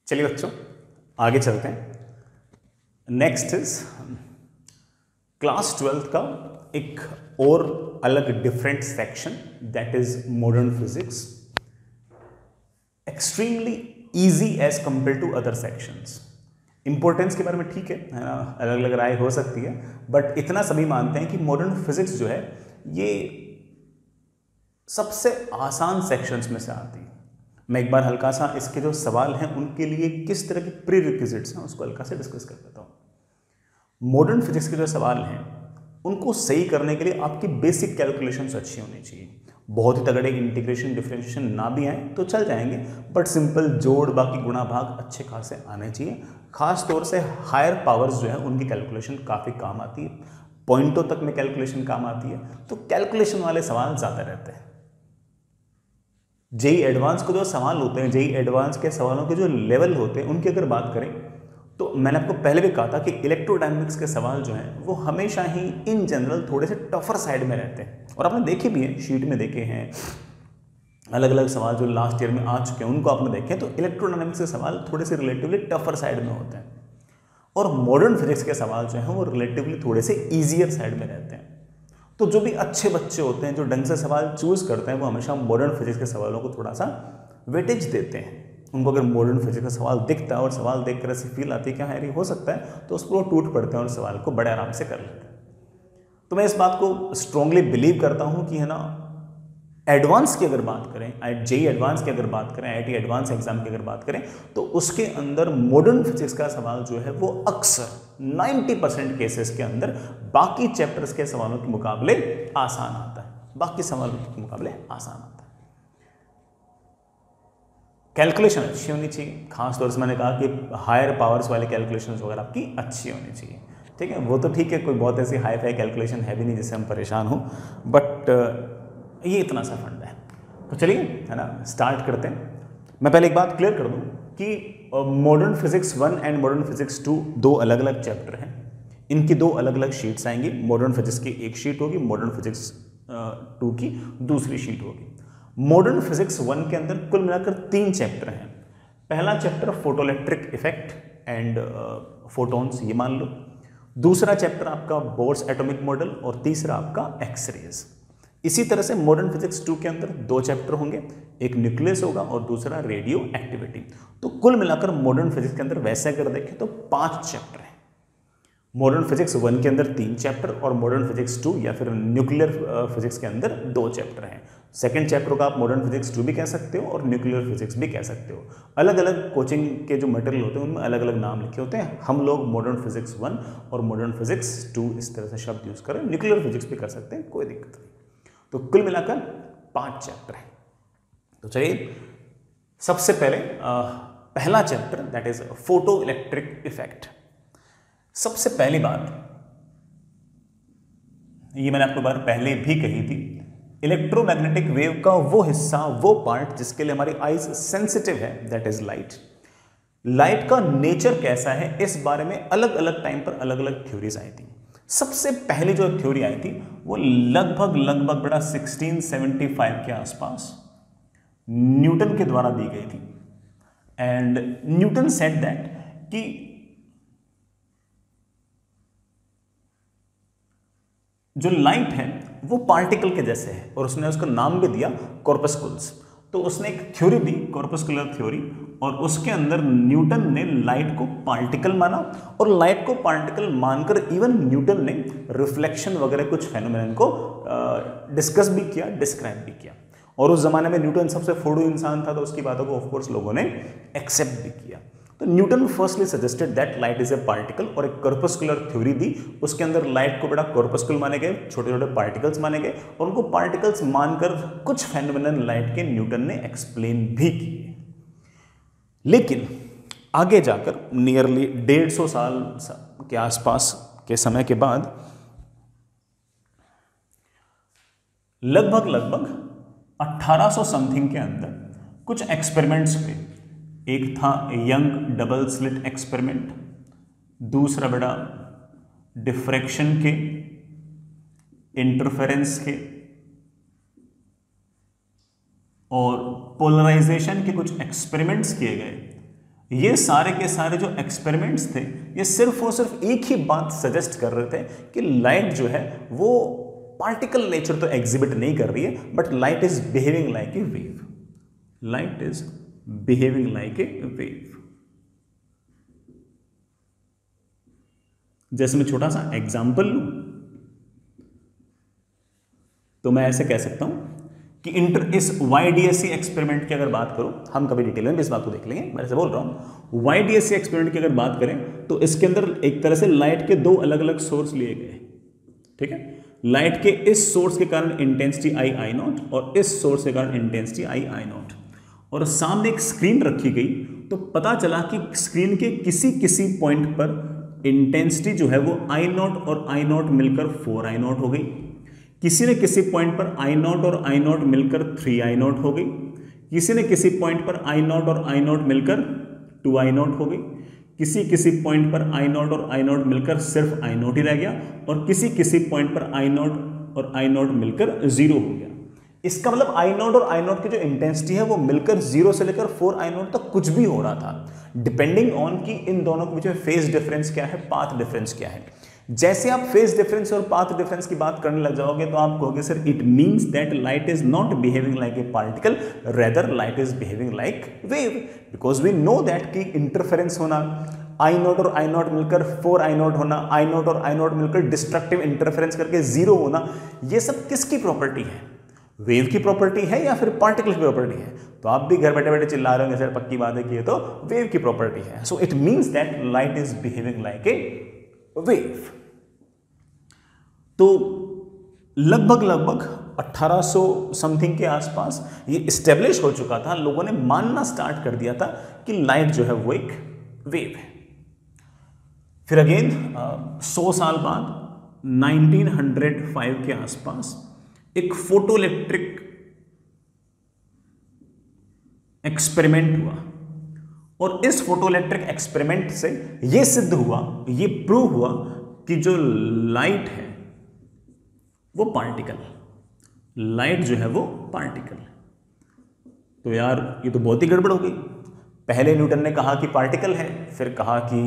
चलिए बच्चों आगे चलते हैं। नेक्स्ट इज क्लास 12th का एक और अलग different section that is modern physics, extremely easy as compare to other sections. Importance के बारे में ठीक है ना, अलग अलग राय हो सकती है, बट इतना सभी मानते हैं कि मॉडर्न फिजिक्स जो है ये सबसे आसान सेक्शंस में से आती है। मैं एक बार हल्का सा इसके जो सवाल हैं उनके लिए किस तरह के प्री रिक्विजिट्स हैं उसको हल्का सा डिस्कस कर देता हूँ। मॉडर्न फिजिक्स के जो सवाल हैं उनको सही करने के लिए आपकी बेसिक कैलकुलेशंस अच्छी होनी चाहिए। बहुत ही तगड़े इंटीग्रेशन डिफरेंशिएशन ना भी आए तो चल जाएंगे, बट सिंपल जोड़ बाकी गुणा भाग अच्छे खासे आने चाहिए। खास तौर से हायर पावर्स जो है उनकी कैलकुलेशन काफ़ी काम आती है, पॉइंटों तक में कैलकुलेशन काम आती है, तो कैलकुलेशन वाले सवाल ज़्यादा रहते हैं। जेई एडवांस के जो सवाल होते हैं, जेई एडवांस के सवालों के जो लेवल होते हैं उनकी अगर बात करें तो मैंने आपको पहले भी कहा था कि इलेक्ट्रोडायनेमिक्स के सवाल जो हैं वो हमेशा ही इन जनरल थोड़े से टफर साइड में रहते हैं, और आपने देखे भी हैं, शीट में देखे हैं, अलग अलग सवाल जो लास्ट ईयर में आ चुके हैं उनको आपने देखे, तो इलेक्ट्रोडायनेमिक्स के सवाल थोड़े से रिलेटिवली टफर साइड में होते हैं, और मॉडर्न फिजिक्स के सवाल जो हैं वो रिलेटिवली थोड़े से ईजियर साइड में रहते हैं। तो जो भी अच्छे बच्चे होते हैं जो ढंग से सवाल चूज करते हैं वो हमेशा मॉडर्न फिजिक्स के सवालों को थोड़ा सा वेटेज देते हैं। उनको अगर मॉडर्न फिजिक्स का सवाल दिखता है और सवाल देख कर ऐसी फील आती है कि हाँ यार ये हो सकता है, तो उस पर वो टूट पड़ते हैं और सवाल को बड़े आराम से कर लेते हैं। तो मैं इस बात को स्ट्रांगली बिलीव करता हूँ कि है ना, एडवांस की अगर बात करें, जेई एडवांस की अगर बात करें, आईआईटी एडवांस एग्जाम की अगर बात करें, तो उसके अंदर मॉडर्न फिजिक्स का सवाल जो है वो अक्सर 90% केसेस के अंदर बाकी चैप्टर्स के सवालों के मुकाबले आसान आता है, बाकी सवालों के मुकाबले आसान आता है। कैलकुलेशन अच्छी होनी चाहिए, खासतौर से मैंने कहा कि हायर पावर्स वाले कैलकुलेशन वगैरह आपकी अच्छी होनी चाहिए, ठीक है। वो तो ठीक है, कोई बहुत ऐसी हाई फाई कैलकुलेशन है भी नहीं जिससे हम परेशान हो, बट ये इतना सा फंड है। तो चलिए है ना स्टार्ट करते हैं। मैं पहले एक बात क्लियर कर दूं कि modern physics 1 and modern physics 2 दो अलग अलग चैप्टर हैं, इनकी दो अलग अलग शीट्स आएंगी। मॉडर्न फिजिक्स की एक शीट होगी, मॉडर्न फिजिक्स 2 की दूसरी शीट होगी। मॉडर्न फिजिक्स 1 के अंदर कुल मिलाकर 3 चैप्टर हैं। पहला chapter photoelectric effect and photons, ये मान लो। दूसरा चैप्टर आपका बोर्स एटॉमिक मॉडल, और तीसरा आपका एक्सरेज। इसी तरह से मॉडर्न फिजिक्स 2 के अंदर 2 चैप्टर होंगे, एक न्यूक्लियस होगा और दूसरा रेडियो एक्टिविटी। तो कुल मिलाकर मॉडर्न फिजिक्स के अंदर वैसे अगर देखें तो 5 चैप्टर हैं। मॉडर्न फिजिक्स 1 के अंदर 3 चैप्टर और मॉडर्न फिजिक्स 2 या फिर न्यूक्लियर फिजिक्स के अंदर 2 चैप्टर हैं। सेकंड चैप्टर को आप मॉडर्न फिजिक्स 2 भी कह सकते हो और न्यूक्लियर फिजिक्स भी कह सकते हो। अलग अलग कोचिंग के जो मटेरियल होते हैं उनमें अलग अलग नाम लिखे होते हैं। हम लोग मॉडर्न फिजिक्स 1 और मॉडर्न फिजिक्स 2 इस तरह से शब्द यूज करें, न्यूक्लियर फिजिक्स भी कर सकते हैं, कोई दिक्कत नहीं। तो कुल मिलाकर 5 चैप्टर हैं। तो चलिए सबसे पहले पहला chapter that is photo electric effect. सबसे पहली बात, ये मैंने आपको बार पहले भी कही थी, इलेक्ट्रोमैग्नेटिक वेव का वो हिस्सा, वो पार्ट जिसके लिए हमारी आईज सेंसिटिव है, दैट इज लाइट। लाइट का नेचर कैसा है इस बारे में अलग अलग टाइम पर अलग अलग थ्योरीज आई थी। सबसे पहले जो थ्योरी आई थी वो लगभग बड़ा 1675 के आसपास न्यूटन के द्वारा दी गई थी। एंड न्यूटन सेड दैट कि जो लाइट है वो पार्टिकल के जैसे है, और उसने उसका नाम भी दिया कॉर्पस्कुल्स। तो उसने एक थ्योरी दी, कॉर्पस्कुलर थ्योरी, और उसके अंदर न्यूटन ने लाइट को पार्टिकल माना, और लाइट को पार्टिकल मानकर इवन न्यूटन ने रिफ्लेक्शन वगैरह कुछ फेनोमेनन को डिस्कस भी किया, डिस्क्राइब भी किया। और उस जमाने में न्यूटन सबसे फोड़ू इंसान था, तो उसकी बातों को ऑफकोर्स लोगों ने एक्सेप्ट भी किया। तो Newton firstly suggested that light is a particle, और एक कॉर्पस्कुलर थ्योरी दी। उसके अंदर लाइट को बड़ा कॉर्पस्कुल माने गए, छोटे छोटे पार्टिकल्स माने गए, और उनको पार्टिकल्स मानकर कुछ फेनोमेनन लाइट के न्यूटन ने एक्सप्लेन भी किए। लेकिन आगे जाकर नियरली 150 साल के आसपास के समय के बाद लगभग 1800 समथिंग के अंदर कुछ एक्सपेरिमेंट्स हुए। एक था यंग डबल स्लिट एक्सपेरिमेंट, दूसरा बड़ा डिफ्रैक्शन के, इंटरफेरेंस के और पोलराइजेशन के कुछ एक्सपेरिमेंट्स किए गए, ये सारे के सारे जो एक्सपेरिमेंट्स थे ये सिर्फ और सिर्फ एक ही बात सजेस्ट कर रहे थे कि लाइट जो है वो पार्टिकल नेचर तो एग्जिबिट नहीं कर रही है, but light is behaving like A wave, light is behaving like A wave. जैसे मैं छोटा सा एग्जाम्पल लूं तो मैं ऐसे कह सकता हूं कि इस YDSC एक्सपेरिमेंट की अगर बात करूं, हम कभी डिटेल में इस बात को देख लेंगे, मैं ऐसे बोल रहा हूं YDSC एक्सपेरिमेंट की अगर बात करें तो इसके अंदर एक तरह से लाइट के दो अलग अलग सोर्स लिए गए, ठीक है। लाइट के इस सोर्स के कारण इंटेंसिटी I नॉट और इस सोर्स के कारण इंटेंसिटी I नॉट, और सामने एक स्क्रीन रखी गई तो पता चला कि स्क्रीन के किसी किसी पॉइंट पर इंटेंसिटी जो है वो I नॉट और I नॉट मिलकर 4I नॉट हो गई, किसी ने किसी पॉइंट पर I नॉट और I नॉट मिलकर 3I नॉट हो गई, किसी ने किसी पॉइंट पर I नॉट और I नॉट मिलकर 2I नॉट हो गई, किसी पॉइंट पर I नॉट और I नॉट मिलकर सिर्फ I नॉट ही रह गया, और किसी पॉइंट पर I नॉट और I नॉट मिलकर 0 हो गया। इसका मतलब I नॉट और I नॉट की जो इंटेंसिटी है वो मिलकर 0 से लेकर 4I नॉट तक कुछ भी हो रहा था, डिपेंडिंग ऑन कि इन दोनों के बीच में फेज डिफरेंस क्या है, पाथ डिफरेंस क्या है। जैसे आप फेज डिफरेंस और पाथ डिफरेंस की बात करने लग जाओगे तो आप कहोगे sir it means that light is not behaving like a particle, rather light is behaving like wave, because we know that कि इंटरफेरेंस होना, I नॉट और I नॉट मिलकर 4I नॉट होना, I नॉट और I नॉट मिलकर destructive interference करके 0 होना, ये सब किसकी प्रॉपर्टी है? वेव की प्रॉपर्टी है या फिर पार्टिकल की प्रॉपर्टी है? तो आप भी घर बैठे बैठे चिल्ला रहे होंगे सर पक्की बात है कि ये तो वेव की प्रॉपर्टी है। So it means that light is behaving like A wave. तो लगभग 1800 समथिंग के आसपास ये इस्टेब्लिश हो चुका था, लोगों ने मानना स्टार्ट कर दिया था कि लाइट जो है वो एक वेव है। फिर अगेन 100 साल बाद 1905 के आसपास एक फोटो इलेक्ट्रिक एक्सपेरिमेंट हुआ, और इस फोटो इलेक्ट्रिक एक्सपेरिमेंट से यह सिद्ध हुआ, ये प्रूव हुआ कि जो लाइट है वो पार्टिकल, लाइट जो है वो पार्टिकल। तो यार ये तो बहुत ही गड़बड़ हो गई। पहले न्यूटन ने कहा कि पार्टिकल है, फिर कहा कि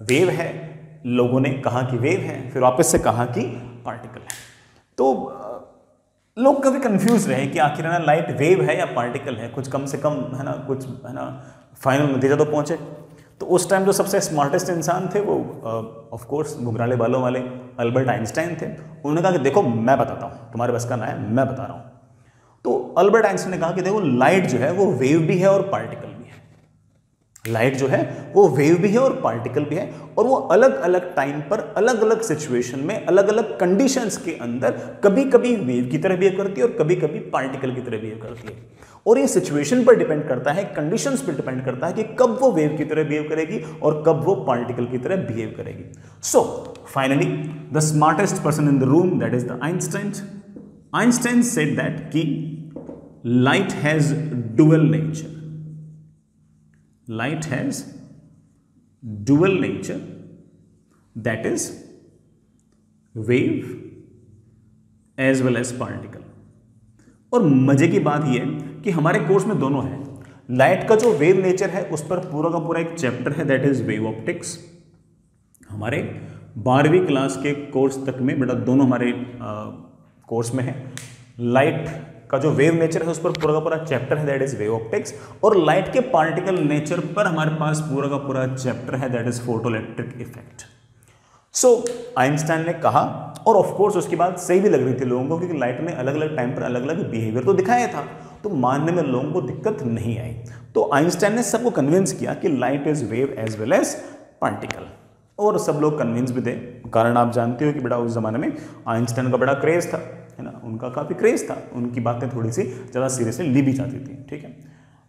वेव है, लोगों ने कहा कि वेव है, फिर वापस से कहा कि पार्टिकल है। तो लोग कभी कंफ्यूज रहे कि आखिर है ना लाइट वेव है या पार्टिकल है, कुछ कम से कम है ना, कुछ है ना फाइनल नतीजा तो पहुंचे। तो उस टाइम जो सबसे स्मार्टेस्ट इंसान थे वो ऑफ कोर्स घुंघराले बालों वाले अल्बर्ट आइंस्टाइन थे। उन्होंने कहा कि देखो मैं बताता हूँ, तुम्हारे बस का ना है, मैं बता रहा हूँ। तो अल्बर्ट आइंस्टाइन ने कहा कि देखो लाइट जो है वो वेव भी है और पार्टिकल भी है, लाइट जो है वो वेव भी है और पार्टिकल भी है, और वो अलग अलग टाइम पर अलग अलग सिचुएशन में अलग अलग कंडीशंस के अंदर कभी कभी वेव की तरह बिहेव करती है और कभी कभी पार्टिकल की तरह बिहेव करती है। और ये सिचुएशन पर डिपेंड करता है, कंडीशंस पर डिपेंड करता है कि कब वो वेव की तरह बिहेव करेगी और कब वो पार्टिकल की तरह बिहेव करेगी। So finally the smartest person in the room, that is the Einstein, Einstein said that कि light has dual nature, light has dual nature, that is wave as well as particle। और मजे की बात यह है कि हमारे कोर्स में दोनों है। लाइट का जो वेव नेचर है उस पर पूरा का पूरा एक चैप्टर है, दैट इज वेव ऑप्टिक्स। हमारे 12वीं क्लास के कोर्स तक में बेटा दोनों हमारे कोर्स में है। लाइट का जो वेव नेचर है उस पर पूरा का पूरा चैप्टर है, दैट इज वेव ऑप्टिक्स। और लाइट के पार्टिकल नेचर पर हमारे पास पूरा का पूरा चैप्टर है, that is photo electric effect. So Einstein ने कहा, और ऑफ कोर्स उसकी बात सही भी लग रही थी लोगों को, क्योंकि लाइट ने अलग अलग टाइम पर अलग अलग बिहेवियर तो दिखाया था, तो मानने में लोगों को दिक्कत नहीं आई। तो आइंस्टाइन ने सबको कन्विंस किया कि light is wave as well as particle, और सब लोग कन्विंस भी थे। कारण आप जानते हो कि बेटा उस जमाने में आइंस्टाइन का बड़ा क्रेज था, है ना, उनका काफ़ी क्रेज था, उनकी बातें थोड़ी सी ज़्यादा सीरियसली ली भी जाती थी, ठीक है।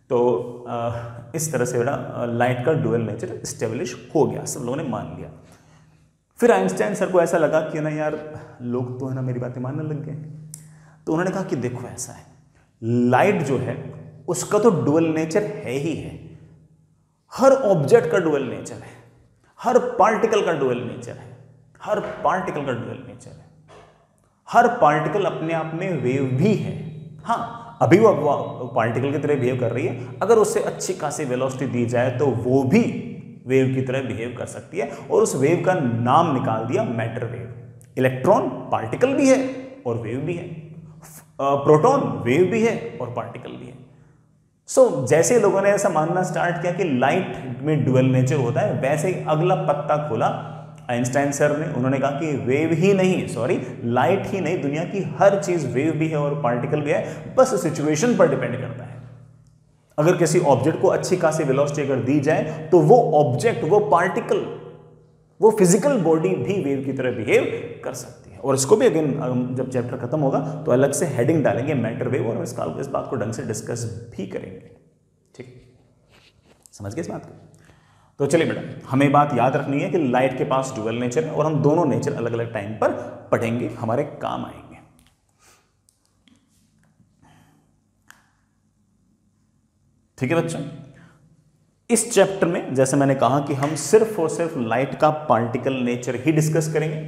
तो इस तरह से बेटा लाइट का डुअल नेचर इस्टेब्लिश हो गया, सब लोगों ने मान लिया। फिर आइंस्टाइन सर को ऐसा लगा कि ना यार लोग तो है ना मेरी बातें मानने लग गए, तो उन्होंने कहा कि देखो ऐसा है, लाइट जो है उसका तो डुअल नेचर है ही है, हर ऑब्जेक्ट का डुअल नेचर है, हर पार्टिकल का डुअल नेचर है, हर पार्टिकल का डुअल नेचर है, हर पार्टिकल अपने आप में वेव भी है। हाँ, अभी वो पार्टिकल की तरह बिहेव कर रही है, अगर उससे अच्छी खासी वेलोसिटी दी जाए तो वो भी वेव की तरह बिहेव कर सकती है, और उस वेव का नाम निकाल दिया मैटर वेव। इलेक्ट्रॉन पार्टिकल भी है और वेव भी है, प्रोटॉन वेव भी है और पार्टिकल भी है। जैसे लोगों ने ऐसा मानना स्टार्ट किया कि लाइट में डुअल नेचर होता है, वैसे ही अगला पत्ता खोला आइंस्टाइन सर ने। उन्होंने कहा कि वेव ही नहीं, सॉरी लाइट ही नहीं, दुनिया की हर चीज वेव भी है और पार्टिकल भी है, बस सिचुएशन पर डिपेंड करता है। अगर किसी ऑब्जेक्ट को अच्छी खासी वेलोसिटी अगर दी जाए तो वो ऑब्जेक्ट, वो पार्टिकल, वो फिजिकल बॉडी भी वेव की तरह बिहेव कर सकती है। और इसको भी अगेन जब चैप्टर खत्म होगा तो अलग से हेडिंग डालेंगे मैटर वेव, और इस बात को ढंग से डिस्कस भी करेंगे। ठीक, समझ गए इस बात को? तो चलिए बेटा, हमें बात याद रखनी है कि लाइट के पास डुअल नेचर है, और हम दोनों नेचर अलग अलग टाइम पर पढ़ेंगे, हमारे काम आएंगे। ठीक है बच्चों, इस चैप्टर में जैसे मैंने कहा कि हम सिर्फ और सिर्फ लाइट का पार्टिकल नेचर ही डिस्कस करेंगे।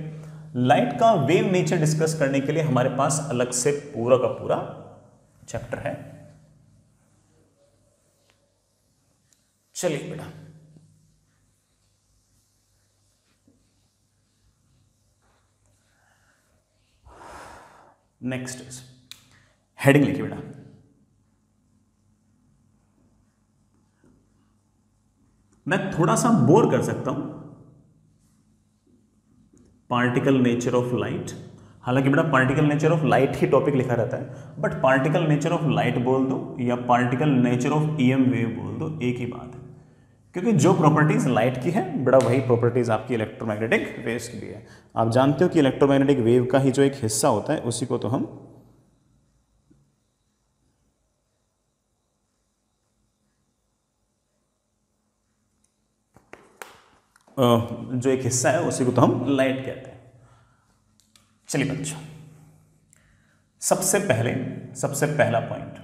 लाइट का वेव नेचर डिस्कस करने के लिए हमारे पास अलग से पूरा का पूरा चैप्टर है। चलिए बेटा, नेक्स्ट इज हेडिंग लिखिए बेटा, मैं थोड़ा सा बोर कर सकता हूं, पार्टिकल नेचर ऑफ लाइट। हालांकि बेटा particle nature of light he topic लिखा रहता है, but particle nature of light बोल दो या particle nature of EM wave बोल दो, एक ही बात है, क्योंकि जो प्रॉपर्टीज लाइट की है बेटा वही प्रॉपर्टीज आपकी इलेक्ट्रोमैग्नेटिक वेव्स की भी है। आप जानते हो कि इलेक्ट्रोमैग्नेटिक वेव का ही जो एक हिस्सा होता है उसी को तो हम जो एक हिस्सा है उसी को तो हम लाइट कहते हैं। चलिए बच्चों, सबसे पहला point,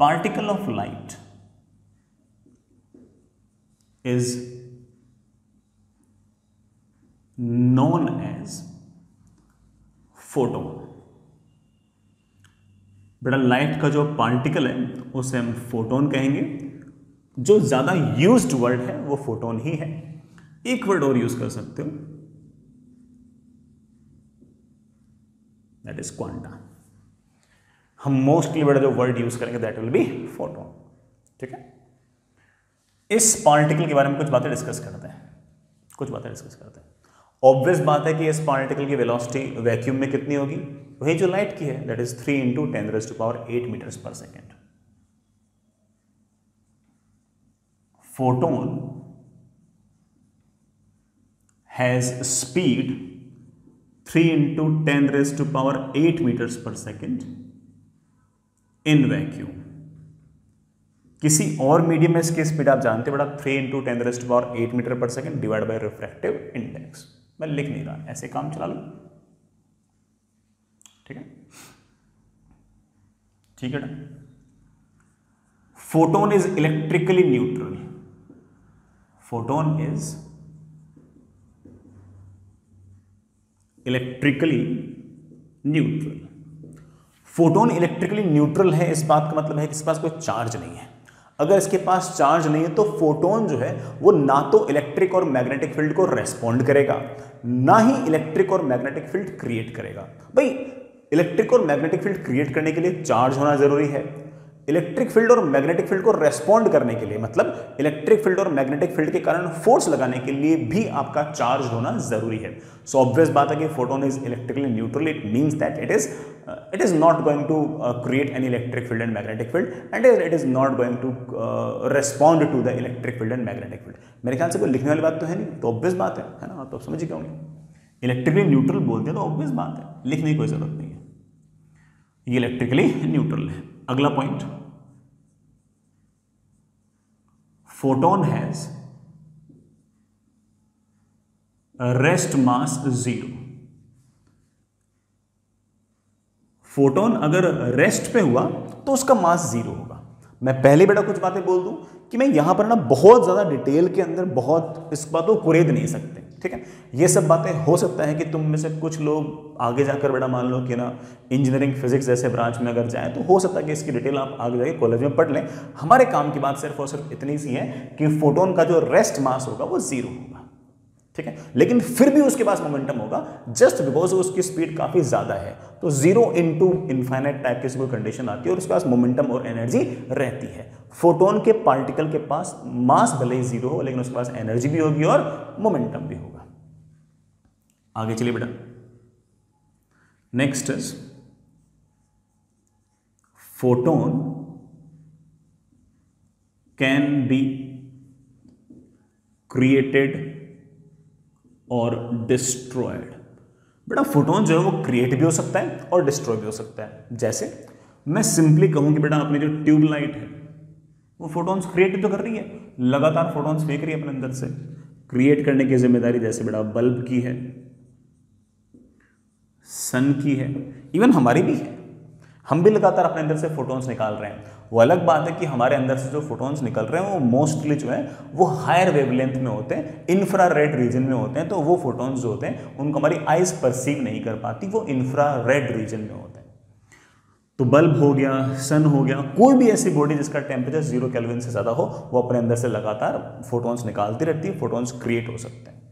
particle of light is known as photon. बेटा लाइट का जो पार्टिकल है उसे हम फोटोन कहेंगे। जो ज्यादा यूज्ड वर्ड है वो फोटोन ही है। एक वर्ड और यूज कर सकते हो, दैट इज क्वांटा। हम मोस्टली बड़ा जो वर्ड यूज करेंगे दैट विल बी फोटोन। ठीक है, इस पार्टिकल के बारे में कुछ बातें डिस्कस करते हैं। ऑब्वियस बात है कि इस पार्टिकल की वेलोसिटी वैक्यूम में कितनी होगी, वही जो लाइट की है, that is 3 × 10⁸ metres per second. Photon has speed 3 × 10⁸ metres per second in vacuum. किसी और मीडियम में इसकी स्पीड आप जानते हो बेटा 3 × 10⁸ मीटर पर second divide by refractive index. मैं लिख नहीं रहा, ऐसे काम चला लो। ठीक है, ठीक है ना। Photon is electrically neutral. Photon is electrically neutral. Photon electrically neutral है, इस बात का मतलब है कि इसके पास कोई चार्ज नहीं है। अगर इसके पास चार्ज नहीं है तो फोटोन जो है वो ना तो इलेक्ट्रिक और मैग्नेटिक फील्ड को रेस्पॉन्ड करेगा, ना ही इलेक्ट्रिक और मैग्नेटिक फील्ड क्रिएट करेगा। भाई इलेक्ट्रिक और मैग्नेटिक फील्ड क्रिएट करने के लिए चार्ज होना जरूरी है। इलेक्ट्रिक फील्ड और मैग्नेटिक फील्ड को रेस्पॉन्ड करने के लिए, मतलब इलेक्ट्रिक फील्ड और मैग्नेटिक फील्ड के कारण फोर्स लगाने के लिए भी आपका चार्ज होना जरूरी है। सो ऑब्वियस बात है कि photon is electrically neutral. It means that it is not going to create any electric field and magnetic field and it is not going to respond to the electric field and magnetic field. मेरे ख्याल से कोई लिखने वाली बात तो है नहीं, तो ऑब्वियस बात है ना, तो आप समझ ही गए होंगे। इलेक्ट्रिकली न्यूट्रल बोलते हैं तो ऑब्वियस बात है, लिखने की कोई जरूरत नहीं है, ये इलेक्ट्रिकली न्यूट्रल है। अगला point, photon has rest mass 0। Photon अगर रेस्ट पे हुआ तो उसका मास 0 होगा। मैं पहले बेटा कुछ बातें बोल दूं कि मैं यहां पर ना बहुत ज्यादा डिटेल के अंदर बहुत इस बात को कुरेद नहीं सकते, ठीक है। ये सब बातें हो सकता है कि तुम में से कुछ लोग आगे जाकर बेटा मान लो कि ना इंजीनियरिंग फिजिक्स जैसे ब्रांच में अगर जाएं तो हो सकता है कि इसकी डिटेल आप आगे जाके कॉलेज में पढ़ लें। हमारे काम की बात सिर्फ और सिर्फ इतनी सी है कि फोटोन का जो रेस्ट मास होगा वो 0 होगा, ठीक है। लेकिन फिर भी उसके पास मोमेंटम होगा जस्ट बिकॉज उसकी स्पीड काफी ज्यादा है। तो 0 इंटू इनफाइनाइट टाइप की कोई कंडीशन आती है और उसके पास मोमेंटम और एनर्जी रहती है। फोटोन के पार्टिकल के पास मास भले ही 0 हो लेकिन उसके पास एनर्जी भी होगी और मोमेंटम भी होगा। आगे चलिए बेटा, next is photon can be created और डिस्ट्रॉयड। बेटा फोटोन जो है वो क्रिएट भी हो सकता है और डिस्ट्रॉय भी हो सकता है। जैसे मैं सिंपली कहूं कि बेटा अपनी जो ट्यूबलाइट है वो फोटोन्स क्रिएट तो कर रही है, लगातार फोटोन्स फेंक रही है अपने अंदर से। क्रिएट करने की जिम्मेदारी जैसे बेटा बल्ब की है, सन की है, इवन हमारी भी है। हम भी लगातार अपने अंदर से फोटोन्स निकाल रहे हैं। वो अलग बात है कि हमारे अंदर से जो फोटोन्स निकल रहे हैं वो मोस्टली जो है वो हायर वेवलेंथ में होते हैं, इंफ्रारेड रीजन में होते हैं। तो वो फोटोन्स जो होते हैं उनको हमारी आइज परसीव नहीं कर पाती, वो इंफ्रारेड रीजन में होते हैं। तो बल्ब हो गया, सन हो गया, कोई भी ऐसी बॉडी जिसका टेम्परेचर 0 केल्विन से ज्यादा हो वो अपने अंदर से लगातार फोटोन्स निकालती रहती है, फोटोन्स क्रिएट हो सकते हैं।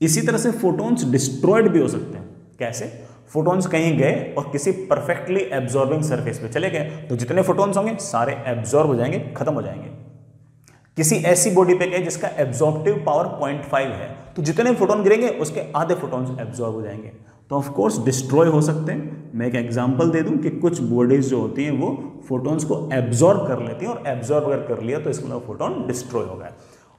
इसी तरह से फोटोन्स डिस्ट्रॉयड भी हो सकते हैं। कैसे? फोटोन्स कहीं गए और किसी परफेक्टली एब्जॉर्बिंग सरफेस पे चले गए तो जितने फोटोन्स होंगे सारे एब्जॉर्ब हो जाएंगे, खत्म हो जाएंगे। किसी ऐसी बॉडी पे गए जिसका एब्जॉर्प्टिव पावर 0.5 है तो जितने फोटोन गिरेंगे उसके आधे फोटोन्स एब्जॉर्ब हो जाएंगे, तो ऑफ कोर्स डिस्ट्रॉय हो सकते हैं। मैं एक एग्जांपल दे दूं कि कुछ बॉडीज जो होती हैं वो फोटोन्स को एब्जॉर्ब कर लेती हैं और एब्जॉर्ब अगर कर लिया तो इसका मतलब फोटोन डिस्ट्रॉय हो गया।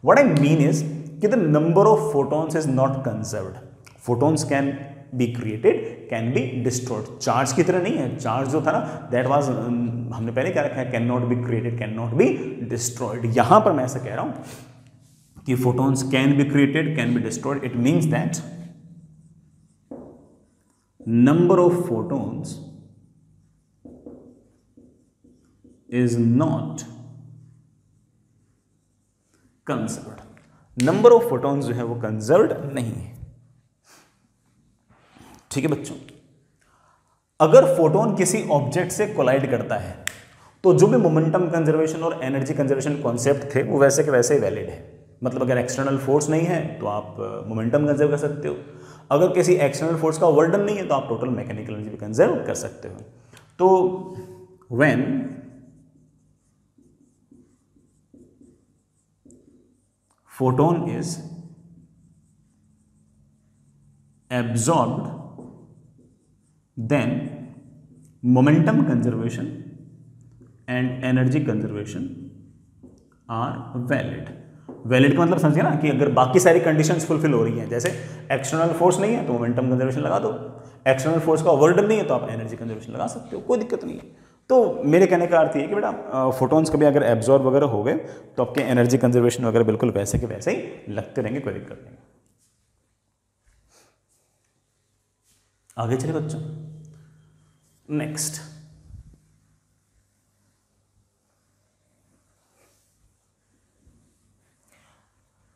व्हाट आई मीन इज कि the number of photons is not conserved. Photons can be created, can be destroyed. Charge की तरह नहीं है। चार्ज जो था ना दैट वाज हमने पहले क्या रखा है, can not be created, can not be destroyed. यहां पर मैं ऐसा कह रहा हूं कि photons can be created, can be destroyed. It means that number of photons is not conserved. Number of photons जो है वो कंजर्व्ड नहीं है, ठीक है बच्चों। अगर फोटोन किसी ऑब्जेक्ट से कोलाइड करता है तो जो भी मोमेंटम कंजर्वेशन और एनर्जी कंजर्वेशन कॉन्सेप्ट थे वो वैसे के वैसे ही वैलिड है। मतलब अगर एक्सटर्नल फोर्स नहीं है तो आप मोमेंटम कंजर्व कर सकते हो, अगर किसी एक्सटर्नल फोर्स का वर्डन नहीं है तो आप टोटल मैकेनिकल एनर्जी भी कंजर्व कर सकते हो। तो when photon is absorbed then momentum conservation and energy conservation are valid. Valid का मतलब समझिए ना कि अगर बाकी सारी कंडीशंस फुलफिल हो रही हैं, जैसे एक्सटर्नल फोर्स नहीं है तो मोमेंटम कंजर्वेशन लगा दो, एक्सटर्नल फोर्स का वर्डन नहीं है तो आप एनर्जी कंजर्वेशन लगा सकते हो, कोई दिक्कत नहीं है। तो मेरे कहने का अर्थ ये कि बेटा फोटोन्स कभी अगर एब्जॉर्ब वगैरह हो गए तो आपके एनर्जी कंजर्वेशन वगैरह बिल्कुल वैसे के वैसे ही लगते रहेंगे, कोई दिक्कत नहीं। आगे चले बच्चों, नेक्स्ट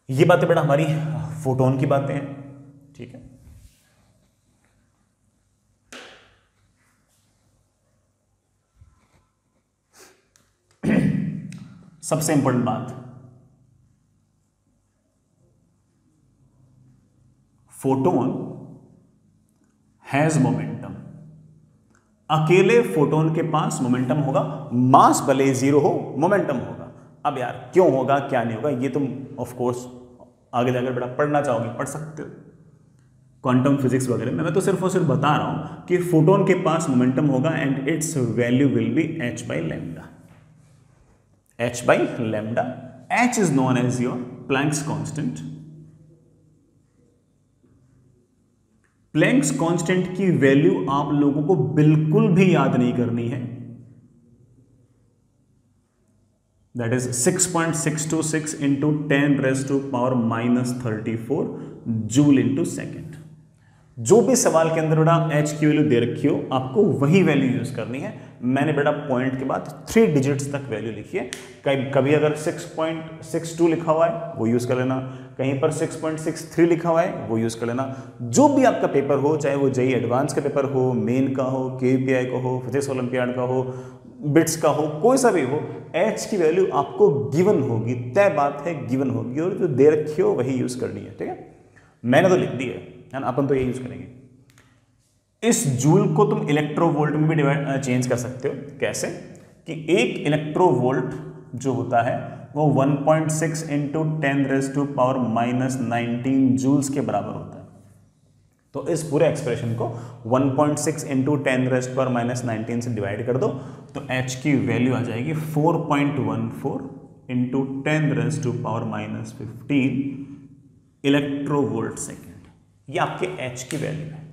ये बातें बेटा हमारी फोटोन की बातें हैं, ठीक है। सबसे इंपॉर्टेंट बात, फोटोन हैज मोमेंटम। अकेले फोटोन के पास मोमेंटम होगा, मास भले 0 हो, मोमेंटम होगा। अब यार क्यों होगा क्या नहीं होगा ये तुम ऑफ कोर्स आगे जाकर बेटा पढ़ना चाहोगे, पढ़ सकते हो क्वांटम फिजिक्स वगैरह में। मैं तो सिर्फ और सिर्फ बता रहा हूं कि फोटोन के पास मोमेंटम होगा and it's value will be h by lambda। h by lambda, h is known as your Planck's constant। Planck's constant की वैल्यू आप लोगों को बिल्कुल भी याद नहीं करनी है, that is 6.626 into 10 raised to power minus 34 joule into second. जो भी सवाल के अंदर बेटा h की वैल्यू दे रखी हो आपको वही वैल्यू यूज करनी है, मैंने बेटा पॉइंट के बाद 3 डिजिट्स तक वैल्यू लिखी है। कभी अगर 6.62 लिखा हुआ है वो यूज़ कर लेना, कहीं पर 6.63 लिखा हुआ है वो यूज़ कर लेना। जो भी आपका पेपर हो, चाहे वो जेईई एडवांस का पेपर हो, मेन का हो, केवीपीआई का हो, फिजिक्स ओलंपियाड का हो, बिट्स का हो, कोई सा भी हो, एच की वैल्यू आपको गिवन होगी, तय बात है, गिवन होगी, और जो दे रखी हो वही यूज़ करनी है। ठीक है, मैंने तो लिख दी है ना, अपन तो ये यूज़ करेंगे। इस जूल को तुम इलेक्ट्रोवोल्ट में भी चेंज कर सकते हो। कैसे कि एक इलेक्ट्रोवोल्ट जो होता है वो 1.6 इंटू 10⁻⁻19 जूल्स के बराबर होता है। तो इस पूरे एक्सप्रेशन को 1.6 इंटू 10⁻⁻19 से डिवाइड कर दो तो एच की वैल्यू आ जाएगी 4.14 इंटू 10⁻⁻15 इलेक्ट्रोवोल्ट सेकेंड। ये आपके एच की वैल्यू है।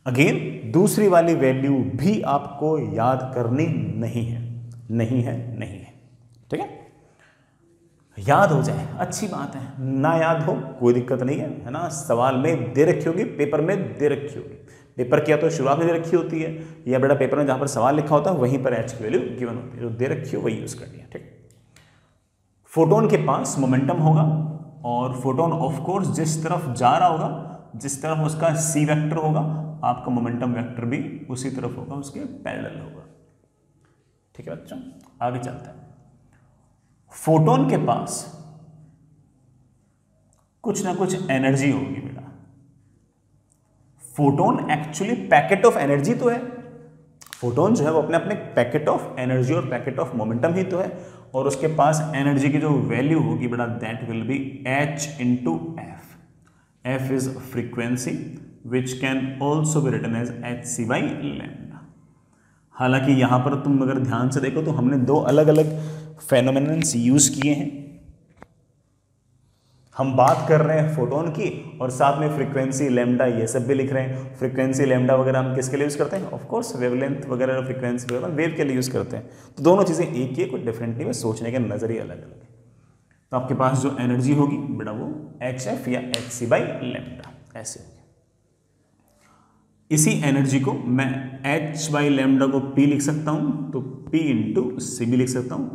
अगेन दूसरी वाली वैल्यू भी आपको याद करनी नहीं है, नहीं है, नहीं है। ठीक है, याद हो जाए अच्छी बात है, ना याद हो कोई दिक्कत नहीं है ना। सवाल में दे रखी होगी, पेपर में दे रखी होगी। पेपर क्या तो शुरुआत में दे रखी होती है, या बेटा पेपर में जहां पर सवाल लिखा होता है वहीं पर एच की वैल्यू गिवन होती है, जो दे रखी हो वही यूज करनी है। ठीक, फोटोन के पास मोमेंटम होगा और फोटोन ऑफ कोर्स जिस तरफ जा रहा होगा, जिस तरफ उसका सी वेक्टर होगा, आपका मोमेंटम वेक्टर भी उसी तरफ होगा, उसके पैरेलल होगा। ठीक है बच्चों, आगे चलते हैं। फोटोन के पास कुछ ना कुछ एनर्जी होगी बेटा। Photon actually packet of energy तो है। फोटोन जो है वो अपने अपने पैकेट ऑफ एनर्जी और पैकेट ऑफ मोमेंटम ही तो है, और उसके पास एनर्जी की जो वैल्यू होगी बेटा that will be h into F. F is frequency which can also be written as hc by lambda. हालांकि यहां पर तुम अगर ध्यान से देखो तो हमने दो अलग अलग फेनोमेनन्स यूज किए हैं। हम बात कर रहे हैं फोटोन की और साथ में फ्रीक्वेंसी लैम्डा ये सब भी लिख रहे हैं। फ्रीक्वेंसी लैम्डा वगैरह हम किसके लिए यूज करते हैं? ऑफ कोर्स वेवलेंथ वगैरह, फ्रीक्वेंसी वगैरह वेव के लिए यूज करते हैं। तो दोनों चीजें एक ही है, कोई डिफरेंट नहीं है, सोचने के नजरिए अलग अलग है। तो आपके पास जो एनर्जी होगी बेटा वो hf या hc बाई लैम्डा ऐसे होगी। इसी एनर्जी को मैं h बाई लैम्डा को p लिख सकता हूं, तो p इंटू सी भी लिख सकता हूं,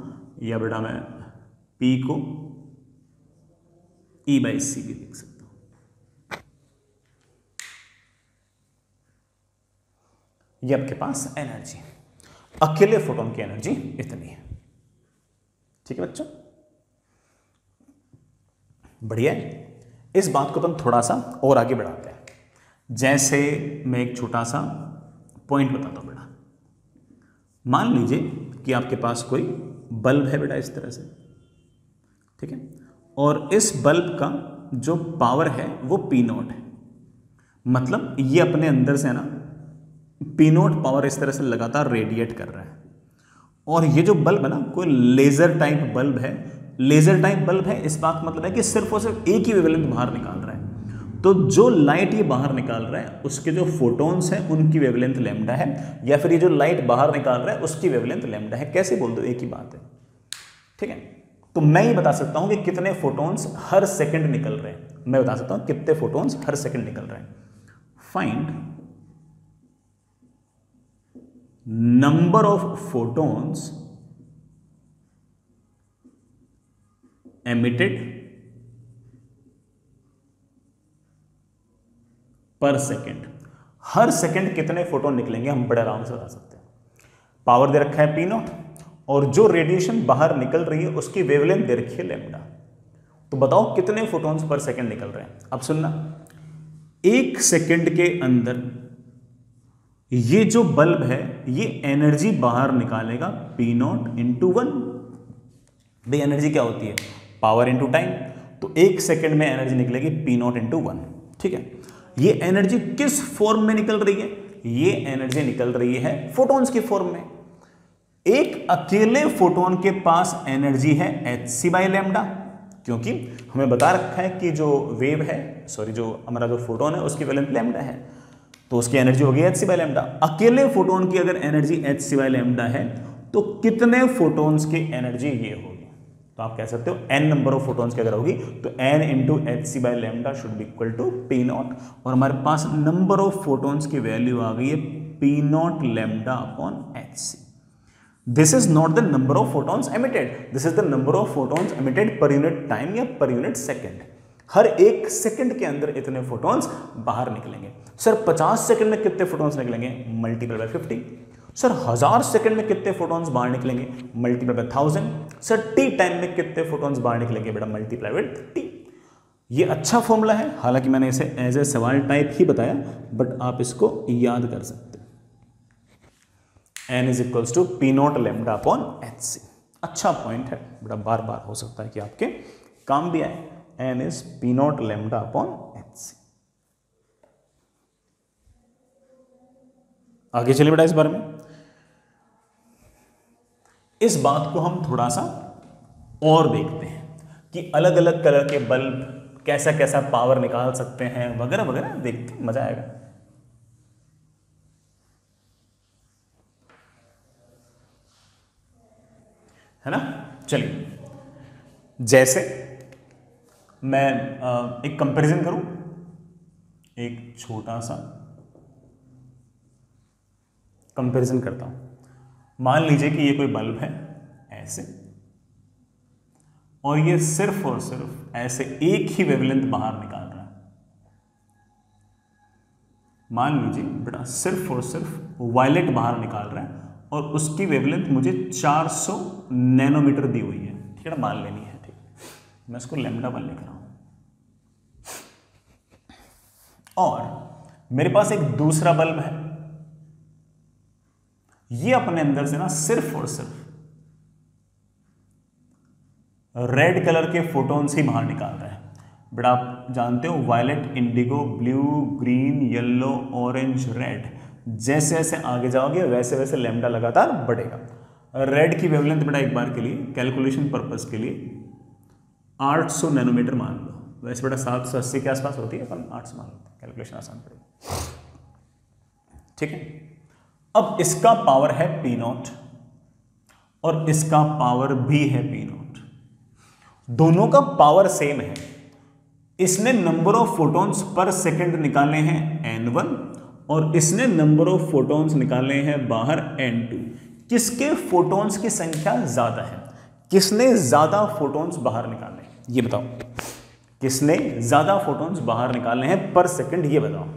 या बेटा मैं p को E बाई सी भी लिख सकता हूं। ये आपके पास एनर्जी, अकेले फोटोन की एनर्जी इतनी है। ठीक है बच्चों, बढ़िया है। इस बात को अपन थोड़ा सा और आगे बढ़ाते हैं। जैसे मैं एक छोटा सा पॉइंट बताता हूं बेटा। मान लीजिए कि आपके पास कोई बल्ब है बेटा इस तरह से, ठीक है, और इस बल्ब का जो पावर है वो पी नॉट है। मतलब ये अपने अंदर से ना पी नॉट पावर इस तरह से लगातार रेडिएट कर रहा है। और ये जो बल्ब है ना कोई लेजर टाइप बल्ब है। लेजर टाइप बल्ब है इस बात मतलब है कि सिर्फ और सिर्फ एक ही वेवलेंथ बाहर निकाल रहा है। तो जो लाइट ये बाहर निकाल रहा है उसके जो फोटोन्स हैं उनकी वेवलेंथ लैम्डा है, या फिर ये जो लाइट बाहर निकाल रहा है उसकी वेवलेंथ लैम्डा है। कैसे बोल दो, एक ही बात है। ठीक है, तो मैं ये बता सकता हूं कि कितने फोटोन्स हर सेकंड निकल रहे हैं। मैं बता सकता हूं कितने फोटोन्स हर सेकंड निकल रहे हैं। Find number of photons emitted per second. Her second कितने फोटोन निकलेंगे हम बड़े आराम से बता सकते हैं। पावर दे रखा है पी नॉट और जो रेडिएशन बाहर निकल रही है उसकी वेवलेंथ दे रखी है लैम्डा। तो बताओ कितने फोटोन्स पर सेकंड निकल रहे हैं। अब सुनना, एक सेकंड के अंदर ये जो बल्ब है ये एनर्जी बाहर निकालेगा पी नॉट इंटू 1। भाई एनर्जी क्या होती है? Power into time. तो एक सेकंड में एनर्जी निकलेगी पी नॉट इंटू 1। ठीक है, ये एनर्जी किस फॉर्म में निकल रही है? ये एनर्जी निकल रही है फोटोन्स की फॉर्म में। एक अकेले फोटोन के पास एनर्जी है hc बाई लैम्डा, क्योंकि हमें बता रखा है कि जो वेव है, सॉरी जो हमारा जो फोटोन है उसकी वेवलेंथ लैम्डा है, तो उसकी एनर्जी होगी hc बाई लैम्डा। अकेले फोटोन की अगर एनर्जी hc बाई लैम्डा है तो कितने फोटोन्स की एनर्जी ये होगी? तो आप कह सकते हो n नंबर ऑफ फोटोन्स की अगर होगी तो n into hc by lambda should be equal to P naught, और हमारे पास नंबर ऑफ फोटोन्स की वैल्यू आ गई है P naught lambda upon hc। This is not the number of photons emitted, this is the number of photons emitted per unit time या per unit second. हर एक second के अंदर इतने photons बाहर निकलेंगे। सर 50 सेकंड में कितने फोटॉन्स निकलेंगे? Multiply by 50। सर 1000 सेकंड में कितने फोटॉन्स बाहर निकलेंगे? Multiply by 1000। Sir T time में कितने फोटॉन्स बाहर निकलेंगे? बेटा मल्टीप्लाई बाय टी। ये अच्छा फॉर्मूला है, हालांकि मैंने इसे एज ए सवाल टाइप ही बताया, बट आप इसको याद कर सकते हैं। n is equals to P naught lambda upon H C. अच्छा पॉइंट है बेटा, बार बार हो सकता है कि आपके काम भी आए। n is P naught lambda upon H C. आगे चलिए बेटा इस बारे में। इस बात को हम थोड़ा सा और देखते हैं कि अलग अलग कलर के बल्ब कैसा कैसा पावर निकाल सकते हैं वगैरह वगैरह, देखते हैं, मजा आएगा। है ना? चलिए, जैसे मैं एक कंपैरिजन करूं, एक छोटा सा कंपैरिजन करता हूं। मान लीजिए कि ये कोई बल्ब है ऐसे, और ये सिर्फ और सिर्फ ऐसे एक ही वेवलेंथ बाहर निकाल रहा है। मान लीजिए बेटा सिर्फ और सिर्फ वायलेट बाहर निकाल रहा है, और उसकी वेवलेंथ मुझे 400 नैनोमीटर दी हुई है। ठीक है ना, मान लेनी है। ठीक, मैं इसको लैम्डा 1 लिख रहा हूं। और मेरे पास एक दूसरा बल्ब है, ये अपने अंदर से ना सिर्फ और सिर्फ रेड कलर के फोटॉन्स ही बाहर निकाल रहा है। बट आप जानते हो violet, indigo, blue, green, yellow, orange, red, जैसे जैसे आगे जाओगे वैसे वैसे लैम्डा लगातार बढ़ेगा। रेड की वेवलेंथ बेटा एक बार के लिए कैलकुलेशन पर्पस के लिए 800 नैनोमीटर मान लो। वैसे बेटा 780 के आसपास होती है, अपन 800 मान लेते हैं, कैलकुलेशन आसान पड़ेगी। ठीक है, अब इसका पावर है पी नॉट और इसका पावर भी है पी नॉट। दोनों का पावर सेम है। इसने number of photons per second निकाले हैं n1 और इसने नंबर ऑफ फोटॉन्स निकाले हैं बाहर n2। किसके फोटॉन्स की संख्या ज्यादा है? किसने ज्यादा फोटॉन्स बाहर निकाले, ये बताओ। किसने ज्यादा फोटॉन्स बाहर निकाले हैं पर सेकंड, ये बताओ।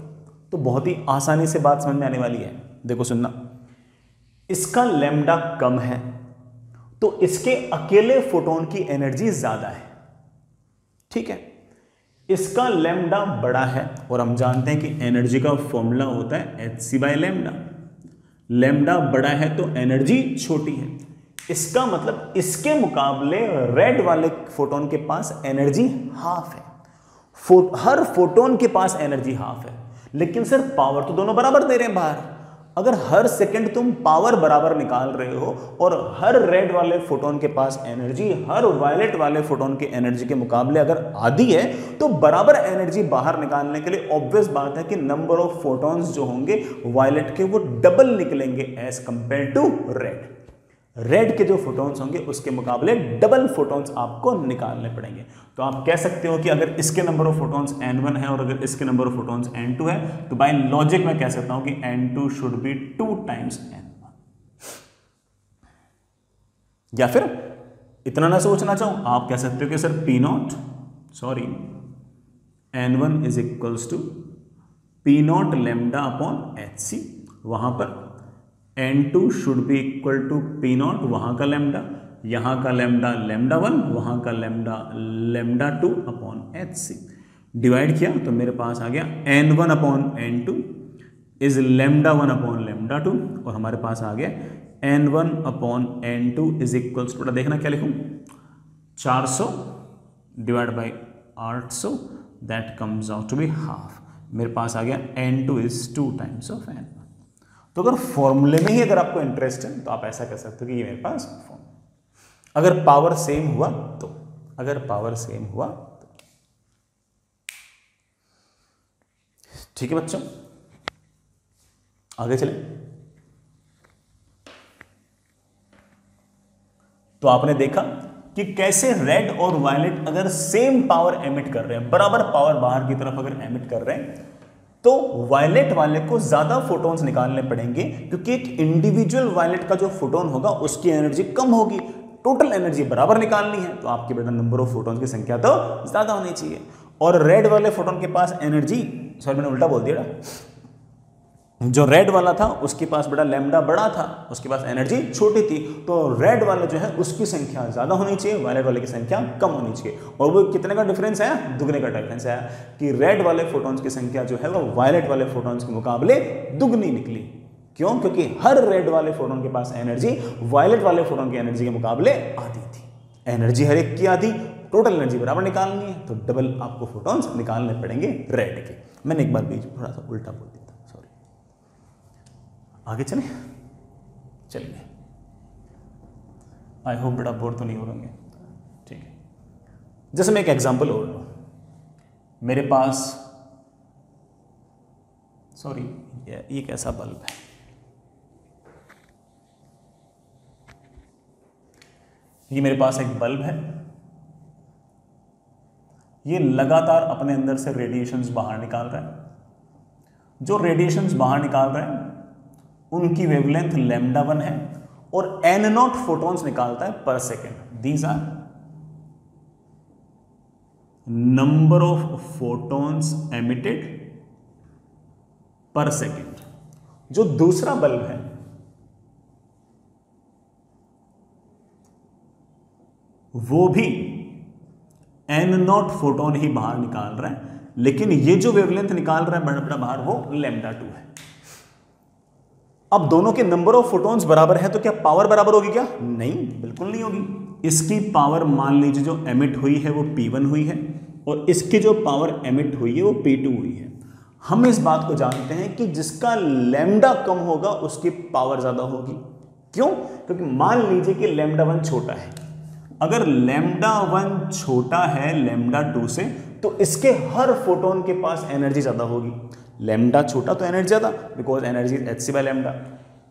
तो बहुत ही आसानी से बात समझ में आने वाली है। देखो सुनना, इसका लैम्डा कम है तो इसके अकेले फोटोन की एनर्जी ज्यादा है। ठीक है, इसका लैम्डा बड़ा है और हम जानते हैं कि एनर्जी का फॉर्मूला होता है hc बाय लैम्डा। लैम्डा बड़ा है तो एनर्जी छोटी है। इसका मतलब इसके मुकाबले रेड वाले फोटोन के पास एनर्जी हाफ है। हर फोटोन के पास एनर्जी हाफ है, लेकिन सर पावर तो दोनों बराबर दे रहे हैं बाहर। अगर हर सेकंड तुम पावर बराबर निकाल रहे हो और हर रेड वाले फोटोन के पास एनर्जी हर वायलेट वाले फोटोन की एनर्जी के मुकाबले अगर आधी है, तो बराबर एनर्जी बाहर निकालने के लिए ऑब्वियस बात है कि नंबर ऑफ फोटॉन्स जो होंगे वायलेट के वो डबल निकलेंगे as compare to red. Red के जो फोटॉन्स होंगे उसके मुकाबले डबल फोटॉन्स आपको निकालने पड़ेंगे। तो आप कह सकते हो कि अगर इसके नंबर ऑफ फोटॉन्स n1 है और अगर इसके नंबर ऑफ फोटॉन्स n2 है, तो बाय लॉजिक मैं कह सकता हूं कि n2 should B 2 times n1। या फिर इतना ना सोचना चाहूं, आप कह सकते हो कि sir n1 is equals to P naught lambda upon hc। वहां पर n2 should be equal to P naught, वहां का लैम्डा, यहां का लैम्डा लैम्डा 1, वहां का lambda lambda 2 upon hc। Divide किया तो मेरे पास आ गया n1 upon n2 is lambda 1 upon lambda 2, और हमारे पास आ गया n1 upon n2 is equals to, देखना क्या लिखूं, 400 divide by 800, that comes out to be half. मेरे पास आ गया n2 is 2 times of n1। तो अगर फॉर्मूले में ही अगर आपको इंटरेस्ट है तो आप ऐसा कह सकते हो कि ये मेरे पास फॉर्मूला। अगर पावर सेम हुआ तो, अगर पावर सेम हुआ तो। ठीक है बच्चों, आगे चले। तो आपने देखा कि कैसे रेड और वायलेट अगर सेम पावर एमिट कर रहे हैं, बराबर पावर बाहर की तरफ अगर एमिट कर रहे हैं, तो वायलेट वाले को ज्यादा फोटॉन्स निकालने पड़ेंगे, क्योंकि एक इंडिविजुअल वायलेट का जो फोटोन होगा उसकी एनर्जी कम होगी, टोटल एनर्जी बराबर निकालनी है, तो आपके बेटा नंबर ऑफ फोटॉन्स की संख्या तो ज्यादा होनी चाहिए। और रेड वाले फोटोन के पास एनर्जी, सॉरी मैंने उल्टा बोल दिया, जो रेड वाला था उसके पास बेटा लैम्डा बड़ा था, उसके पास एनर्जी छोटी थी, तो रेड वाला जो है उसकी संख्या ज्यादा होनी चाहिए, वायलेट वाले की संख्या कम होनी चाहिए। और वो कितने का डिफरेंस आया? दुगने का डिफरेंस आया, कि रेड वाले फोटॉन्स की संख्या जो है वो वायलेट वाले फोटॉन्स के मुकाबले दुगनी निकली। क्यों? क्योंकि हर रेड वाले फोटोन के पास एनर्जी वायलेट वाले फोटोन की एनर्जी के मुकाबले आधी थी। एनर्जी हर एक की आधी, टोटल एनर्जी बराबर निकालनी है, तो डबल आपको फोटॉन्स निकालने पड़ेंगे रेड के। मैंने एक बार बीच थोड़ा सा उल्टा बोल दिया था, सॉरी। आगे चलें, चलिए। आई होप बेटा बोर तो नहीं हो रहे, ठीक है। जैसे मैं एक एग्जांपल और लूं, मेरे पास, सॉरी ये कैसा बल्ब है, ये मेरे पास एक बल्ब है, ये लगातार अपने अंदर से रेडिएशंस बाहर निकाल रहा है। जो रेडिएशंस बाहर निकाल रहे हैं उनकी वेवलेंथ λ1 है और n0 फोटॉन्स निकालता है per second. These are number of photons emitted per second. जो दूसरा बल्ब है वो भी n0 फोटोन ही बाहर निकाल रहा है, लेकिन ये जो वेवलेंथ निकाल रहा है बड़ा बाहर वो λ2 है। अब दोनों के नंबर ऑफ फोटॉन्स बराबर है तो क्या पावर बराबर होगी? क्या नहीं, बिल्कुल नहीं होगी। इसकी पावर मान लीजिए जो एमिट हुई है वो P1 हुई है और इसकी जो पावर एमिट हुई है वो P2 हुई है। हम इस बात को जानते हैं कि जिसका लैम्डा कम होगा उसकी पावर ज्यादा होगी। क्यों? क्योंकि मान लीजिए कि λ1 छोटा है, अगर λ1 छोटा है λ2 से तो इसके हर फोटोन के पास एनर्जी ज्यादा होगी। लैम्डा छोटा तो एनर्जी ज्यादा, बिकॉज एनर्जी hc/λ।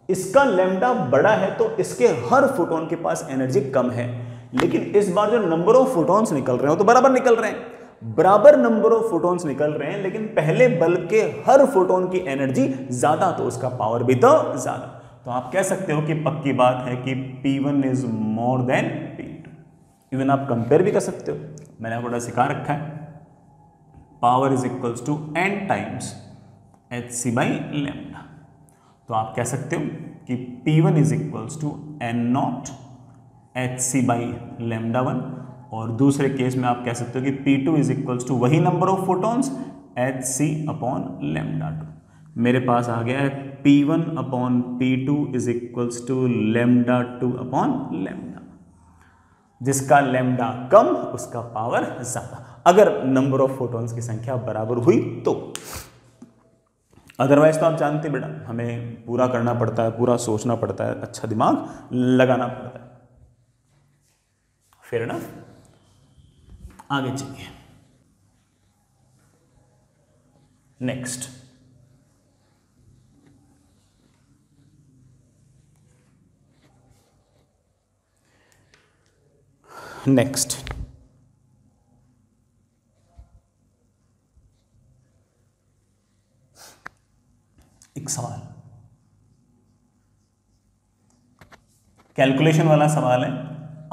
इसका लैम्डा बड़ा है तो इसके हर फोटोन के पास एनर्जी कम है, लेकिन इस बार जो नंबर ऑफ फोटॉन्स निकल रहे हो तो बराबर निकल रहे हैं, बराबर नंबर ऑफ फोटॉन्स निकल रहे हैं, लेकिन पहले बल्ब के हर फोटोन की एनर्जी ज्यादा तो उसका पावर भी तो ज्यादा। तो आप कह सकते हो कि पक्की बात है कि P1 is more than P2। Even आप कंपेयर भी कर सकते हो, मैंने आपको सिखा रखा है, power is equals to n times hc/λ। तो आप कह सकते हो कि P1 is equals to n0 hc/λ1, और दूसरे केस में आप कह सकते हो कि P2 इज इक्वल्स टू वही नंबर ऑफ फोटॉन्स hc/λ2। मेरे पास आ गया है P1/P2 इज इक्वल्स टू λ2/λ। जिसका लैम्डा कम उसका पावर ज्यादा, अगर नंबर ऑफ फोटॉन्स की संख्या बराबर हुई तो। अदरवाइज तो आप जानते बेटा हमें पूरा करना पड़ता है, पूरा सोचना पड़ता है, अच्छा दिमाग लगाना पड़ता है। Fair enough. आगे चलिए, नेक्स्ट। एक सवाल, कैलकुलेशन वाला सवाल है।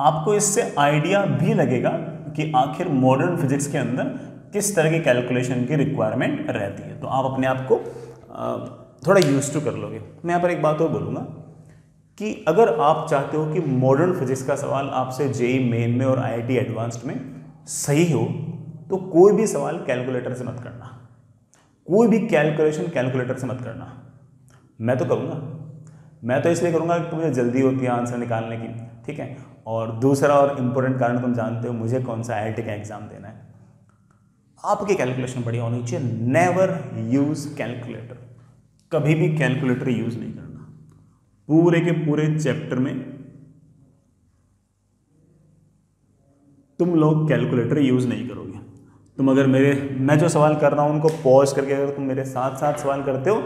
आपको इससे आइडिया भी लगेगा कि आखिर मॉडर्न फिजिक्स के अंदर किस तरह की कैलकुलेशन की रिक्वायरमेंट रहती है, तो आप अपने आप को थोड़ा यूज टू कर लोगे। मैं यहाँ पर एक बात और बोलूँगा कि अगर आप चाहते हो कि मॉडर्न फिजिक्स का सवाल आपसे जेईई मेन में और आईआईटी एडवांस्ड में सही हो, तो कोई भी सवाल कैलकुलेटर से मत करना, कोई भी कैलकुलेशन कैलकुलेटर से मत करना। मैं तो करूँगा, मैं तो इसलिए करूँगा कि मुझे जल्दी होती है आंसर निकालने की, ठीक है। और दूसरा और इम्पोर्टेंट कारण तुम जानते हो मुझे कौन सा आईआईटी का एग्जाम देना है। आपकी कैलकुलेशन बढ़िया होनी चाहिए। नेवर यूज कैलकुलेटर, कभी भी कैलकुलेटर यूज नहीं करना। पूरे के पूरे चैप्टर में तुम लोग कैलकुलेटर यूज नहीं करोगे। तुम अगर मैं जो सवाल कर रहा हूं उनको पॉज करके अगर तुम मेरे साथ साथ सवाल करते हो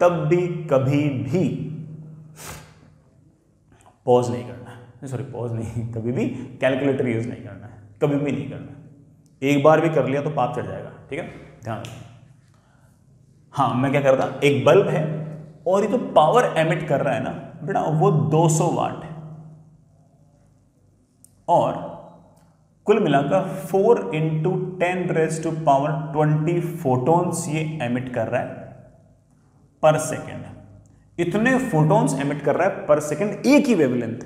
तब भी कभी भी पॉज नहीं करना है, सॉरी पॉज नहीं, कभी भी कैलकुलेटर यूज नहीं करना है, कभी भी नहीं करना है। एक बार भी कर लिया तो पाप चढ़ जाएगा, ठीक है, ध्यान रखना। हाँ, मैं क्या कर रहा था, एक बल्ब है और ये जो पावर एमिट कर रहा है ना बेटा वो 200 वाट है और कुल मिलाकर 4 इंटू 10⁻20 फोटॉन्स ये एमिट कर रहा है पर सेकेंड। इतने फोटॉन्स एमिट कर रहा है पर सेकेंड एक ही वेवलेंथ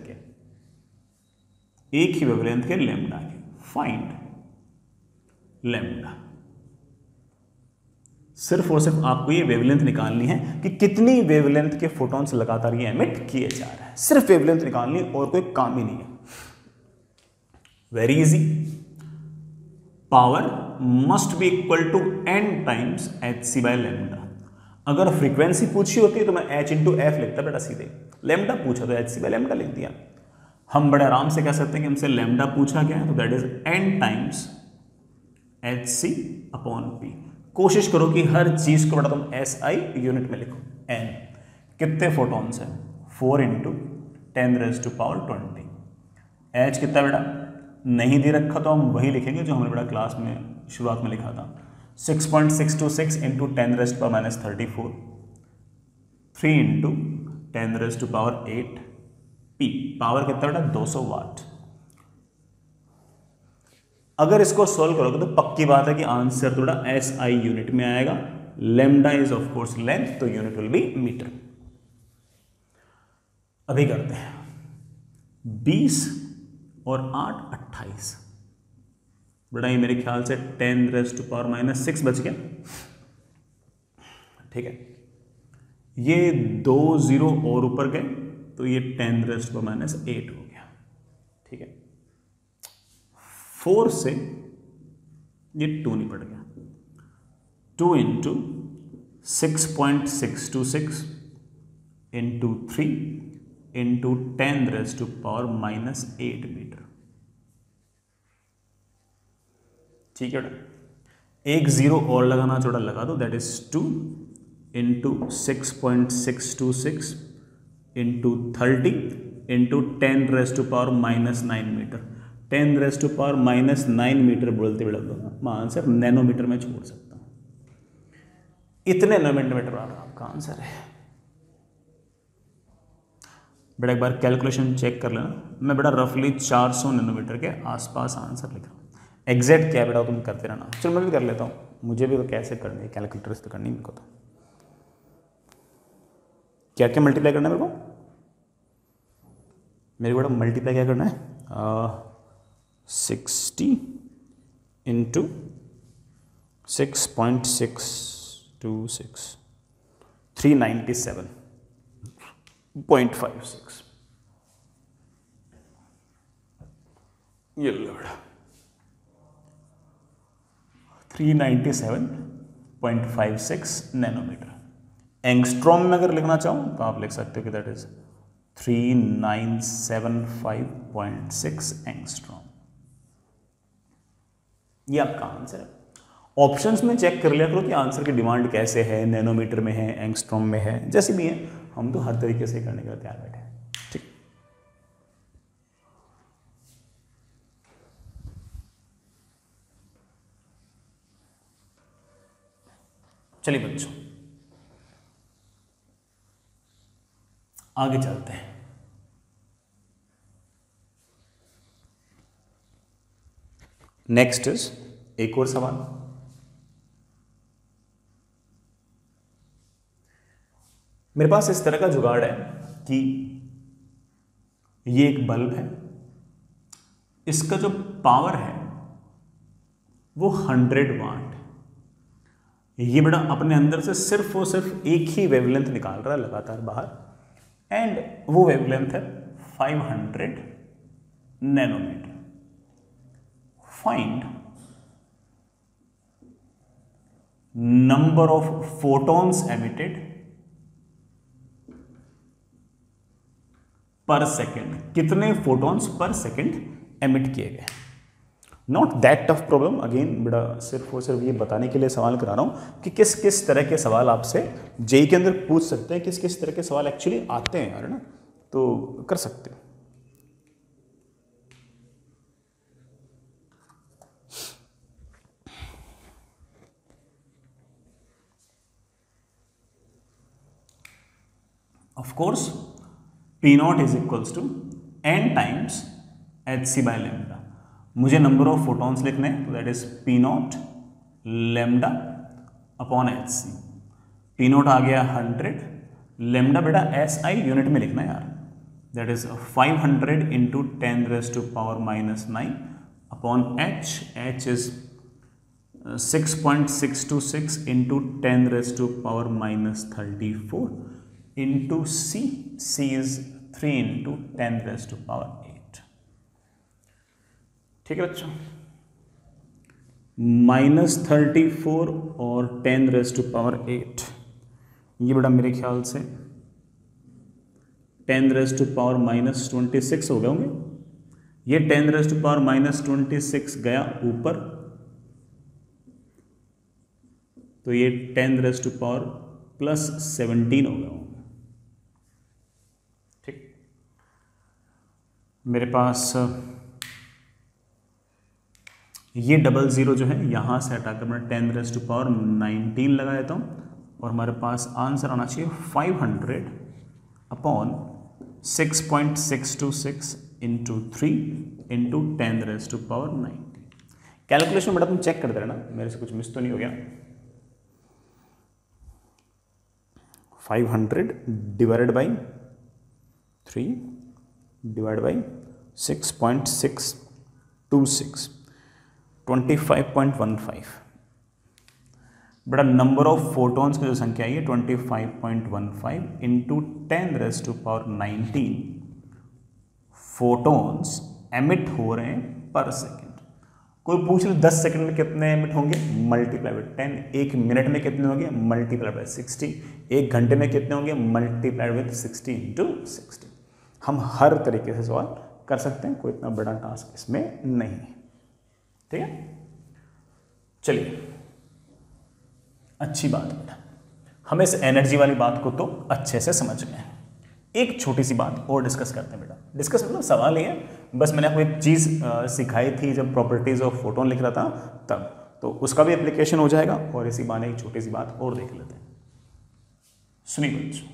के, लैम्डा के। Find lambda. सिर्फ और सिर्फ आपको ये वेवलेंथ निकालनी है कि कितनी वेवलेंथ के फोटॉन्स लगातार ये एमिट किए जा रहे हैं। सिर्फ वेवलेंथ निकालनी है और कोई काम ही नहीं है। Very easy. Power must be equal to n times hc by lambda. अगर फ्रीक्वेंसी पूछी होती तो मैं h इंटू एफ लिखता बेटा सीधे, लैम्डा पूछा तो hc बाय लैम्डा लिख दिया। हम बड़े आराम से कह सकते हैं कि हमसे लैम्डा पूछा गया है तो that is n times hc upon p। कोशिश करो कि हर चीज को बेटा तुम SI यूनिट में लिखो। n कितने फोटॉन्स हैं, 4 इंटू 10⁻20। h कितना बेटा नहीं दे रखा तो हम वही लिखेंगे जो हमने बेटा क्लास में शुरुआत में लिखा था, 6.626 इंटू 10⁻34, 3 इंटू 10⁻8 p। पावर कितना बेटा 200 वाट। अगर इसको सॉल्व करोगे तो पक्की बात है कि आंसर तो बेटा SI यूनिट में आएगा। Lambda is of course length, तो यूनिट विल बी मीटर। अभी करते हैं 20 और 8 28। बेटा ये मेरे ख्याल से 10⁻⁻6 बच गया। ठीक है, ये 2 0 और ऊपर गए तो ये 10⁻8 हो गया। ठीक है, 4 से ये 2 निपट गया। 2 इंटू 6.626 इंटू 3 इंटू 10⁻8 मीटर। ठीक है बेटा, एक जीरो और लगाना छोटा लगा दो, that is 2 into 6.626 into 30 into 10⁻9 metre. 10⁻9 metre बोलते बेटा मैं आंसर नैनोमीटर में छोड़ सकता हूं। इतने नैनोमीटर आपका आंसर है बेटा। एक बार कैलकुलेशन चेक कर लेना। मैं बेटा रफली 400 नैनोमीटर के आसपास आंसर लिख रहा हूँ। एग्जैक्ट क्या बेटा तुम करते रहना। चलो मैं भी कर लेता हूँ, मुझे भी तो कैसे करनी है, कैलकुलेटर से तो करनी मेरे को। तो क्या क्या मल्टीप्लाई करना है मेरे को बेटा मल्टीप्लाई क्या करना है, 60 इंटू 6.626 397.56 ये लो बेटा 397.56 नैनोमीटर। एंगस्ट्रॉम में अगर लिखना चाहूँ तो आप लिख सकते हो कि दैट इज 3975.6 एंगस्ट्रॉम। ये आपका आंसर है। ऑप्शंस में चेक कर लिया करो कि आंसर की डिमांड कैसे है, नैनोमीटर में है, एंगस्ट्रॉम में है, जैसी भी है। हम तो हर तरीके से करने के लिए तैयार बैठे हैं। ठीक, चलिए बच्चों आगे चलते हैं। नेक्स्ट इज एक और सवाल। मेरे पास इस तरह का जुगाड़ है कि ये एक बल्ब है, इसका जो पावर है वो 100 वाट। ये बेटा अपने अंदर से सिर्फ और सिर्फ एक ही वेवलेंथ निकाल रहा है लगातार बाहर, एंड वो वेवलेंथ है 500 nanometre. Find number of photons emitted per second. कितने फोटॉन्स पर सेकेंड एमिट किए गए। Not that tough problem, again बेटा सिर्फ और सिर्फ ये बताने के लिए सवाल करा रहा हूं कि किस किस तरह के सवाल आपसे जेई के अंदर पूछ सकते हैं, किस किस तरह के सवाल एक्चुअली आते हैं, है ना, तो कर सकते हो। Of course P naught is equals to N times H C by lambda. मुझे नंबर ऑफ फोटॉन्स लिखने हैं, तो that is P naught lambda upon H C. P naught आ गया 100, लेमडा बेटा एस आई यूनिट में लिखना है यार, that is 500 into 10⁻⁹ upon H is 6.626 into 10⁻⁻34 into C is 3 into 10⁻8। ठीक है बच्चों, -34 और 10⁻8, ये बेटा मेरे ख्याल से 10⁻26 हो गए होंगे। ये 10⁻26 गया ऊपर, तो ये 10⁻+17 हो गया होंगे। ठीक, मेरे पास ये 00 जो है यहां से हटाकर मैं 10⁻19 लगा देता हूं, और हमारे पास आंसर आना चाहिए 500 अपॉन 6.626 इंटू 3 इंटू 10⁻19। कैलकुलेशन बेटा तुम चेक करते रहना, मेरे से कुछ मिस तो नहीं हो गया। 500 डिवाइडेड बाई 3 डिवाइड बाई 6.626 25.15। बड़ा नंबर ऑफ फोटॉन्स की जो संख्या है 25.15 इंटू 10⁻19 फोटॉन्स एमिट हो रहे हैं पर सेकेंड। कोई पूछ ले 10 सेकंड में कितने एमिट होंगे, मल्टीप्लाई बाय 10। 1 मिनट में कितने होंगे, मल्टीप्लाई बाय 60। 1 घंटे में कितने होंगे, मल्टीप्लाई विद 60 इंटू 60। हम हर तरीके से सवाल कर सकते हैं, कोई इतना बड़ा टास्क इसमें नहीं है। ठीक है, चलिए अच्छी बात बेटा, हम इस एनर्जी वाली बात को तो अच्छे से समझ गए। एक छोटी सी बात और डिस्कस करते हैं बेटा। डिस्कस मतलब सवाल ही है, बस मैंने आपको एक चीज़ सिखाई थी जब प्रॉपर्टीज ऑफ फोटोन लिख रहा था तब, तो उसका भी एप्लीकेशन हो जाएगा, और इसी बहाने एक छोटी सी बात और देख लेते हैं। सुनिए बच्चों,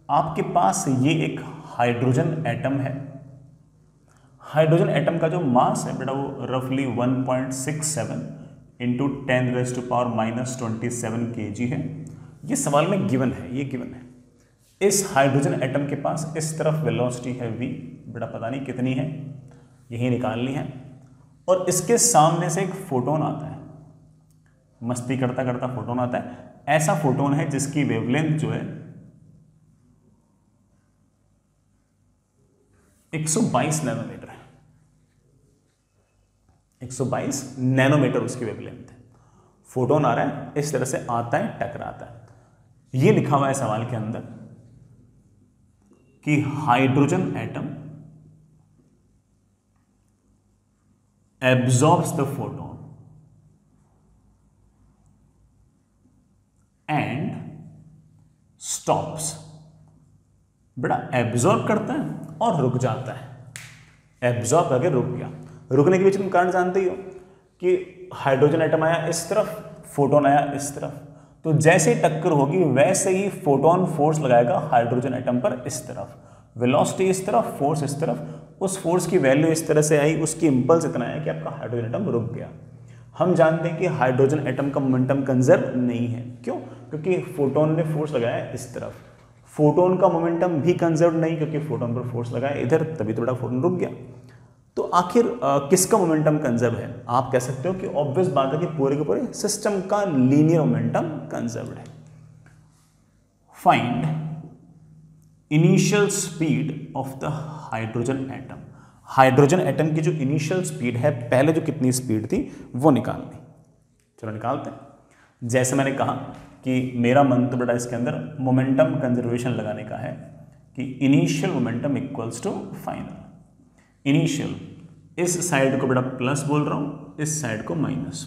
आपके पास ये एक हाइड्रोजन एटम है। हाइड्रोजन एटम का जो मास है बेटा वो रफली 1.67 इंटू 10⁻⁻27 kg है। ये सवाल में गिवन है, ये गिवन है। इस हाइड्रोजन एटम के पास इस तरफ वेलोसिटी है v, बेटा पता नहीं कितनी है, यही निकालनी है। और इसके सामने से एक फोटोन आता है, मस्ती करता करता फोटोन आता है। ऐसा फोटोन है जिसकी वेवलेंथ जो है 122 नैनोमीटर है। 122 नैनोमीटर उसकी वेवलेंथ है। फोटोन आ रहा है, इस तरह से आता है, टकराता है। ये लिखा हुआ है सवाल के अंदर कि hydrogen atom absorbs the photon and stops. बेटा एब्जॉर्ब करता है और रुक जाता है। एब्जॉर्ब करके रुक गया। रुकने के पीछे तुम कारण जानते ही हो कि हाइड्रोजन एटम आया इस तरफ, फोटोन आया इस तरफ, तो जैसे ही टक्कर होगी वैसे ही फोटोन फोर्स लगाएगा हाइड्रोजन एटम पर इस तरफ। वेलोसिटी इस तरफ, फोर्स इस तरफ। उस फोर्स की वैल्यू इस तरह से आई, उसकी इंपल्स इतना है कि आपका हाइड्रोजन एटम रुक गया। हम जानते हैं कि हाइड्रोजन एटम का मोमेंटम कंजर्व नहीं है। क्यों? क्योंकि फोटोन ने फोर्स लगाया इस तरफ। फोटोन का मोमेंटम भी कंजर्व नहीं, क्योंकि फोटोन पर फोर्स लगाया इधर, तभी थोड़ा फोटोन रुक गया। तो आखिर किसका मोमेंटम कंजर्व है? आप कह सकते हो कि ऑब्वियस बात है कि पूरे के पूरे सिस्टम का लीनियर मोमेंटम कंजर्व्ड है। Find initial speed of the hydrogen atom. Hydrogen atom की जो इनिशियल स्पीड है, पहले जो कितनी स्पीड थी वो निकालनी। चलो निकालते हैं। जैसे मैंने कहा कि मेरा मंत्र बेटा इसके अंदर मोमेंटम कंजर्वेशन लगाने का है कि initial momentum equals to final. Initial, इस साइड को बेटा प्लस बोल रहा हूं, इस साइड को माइनस।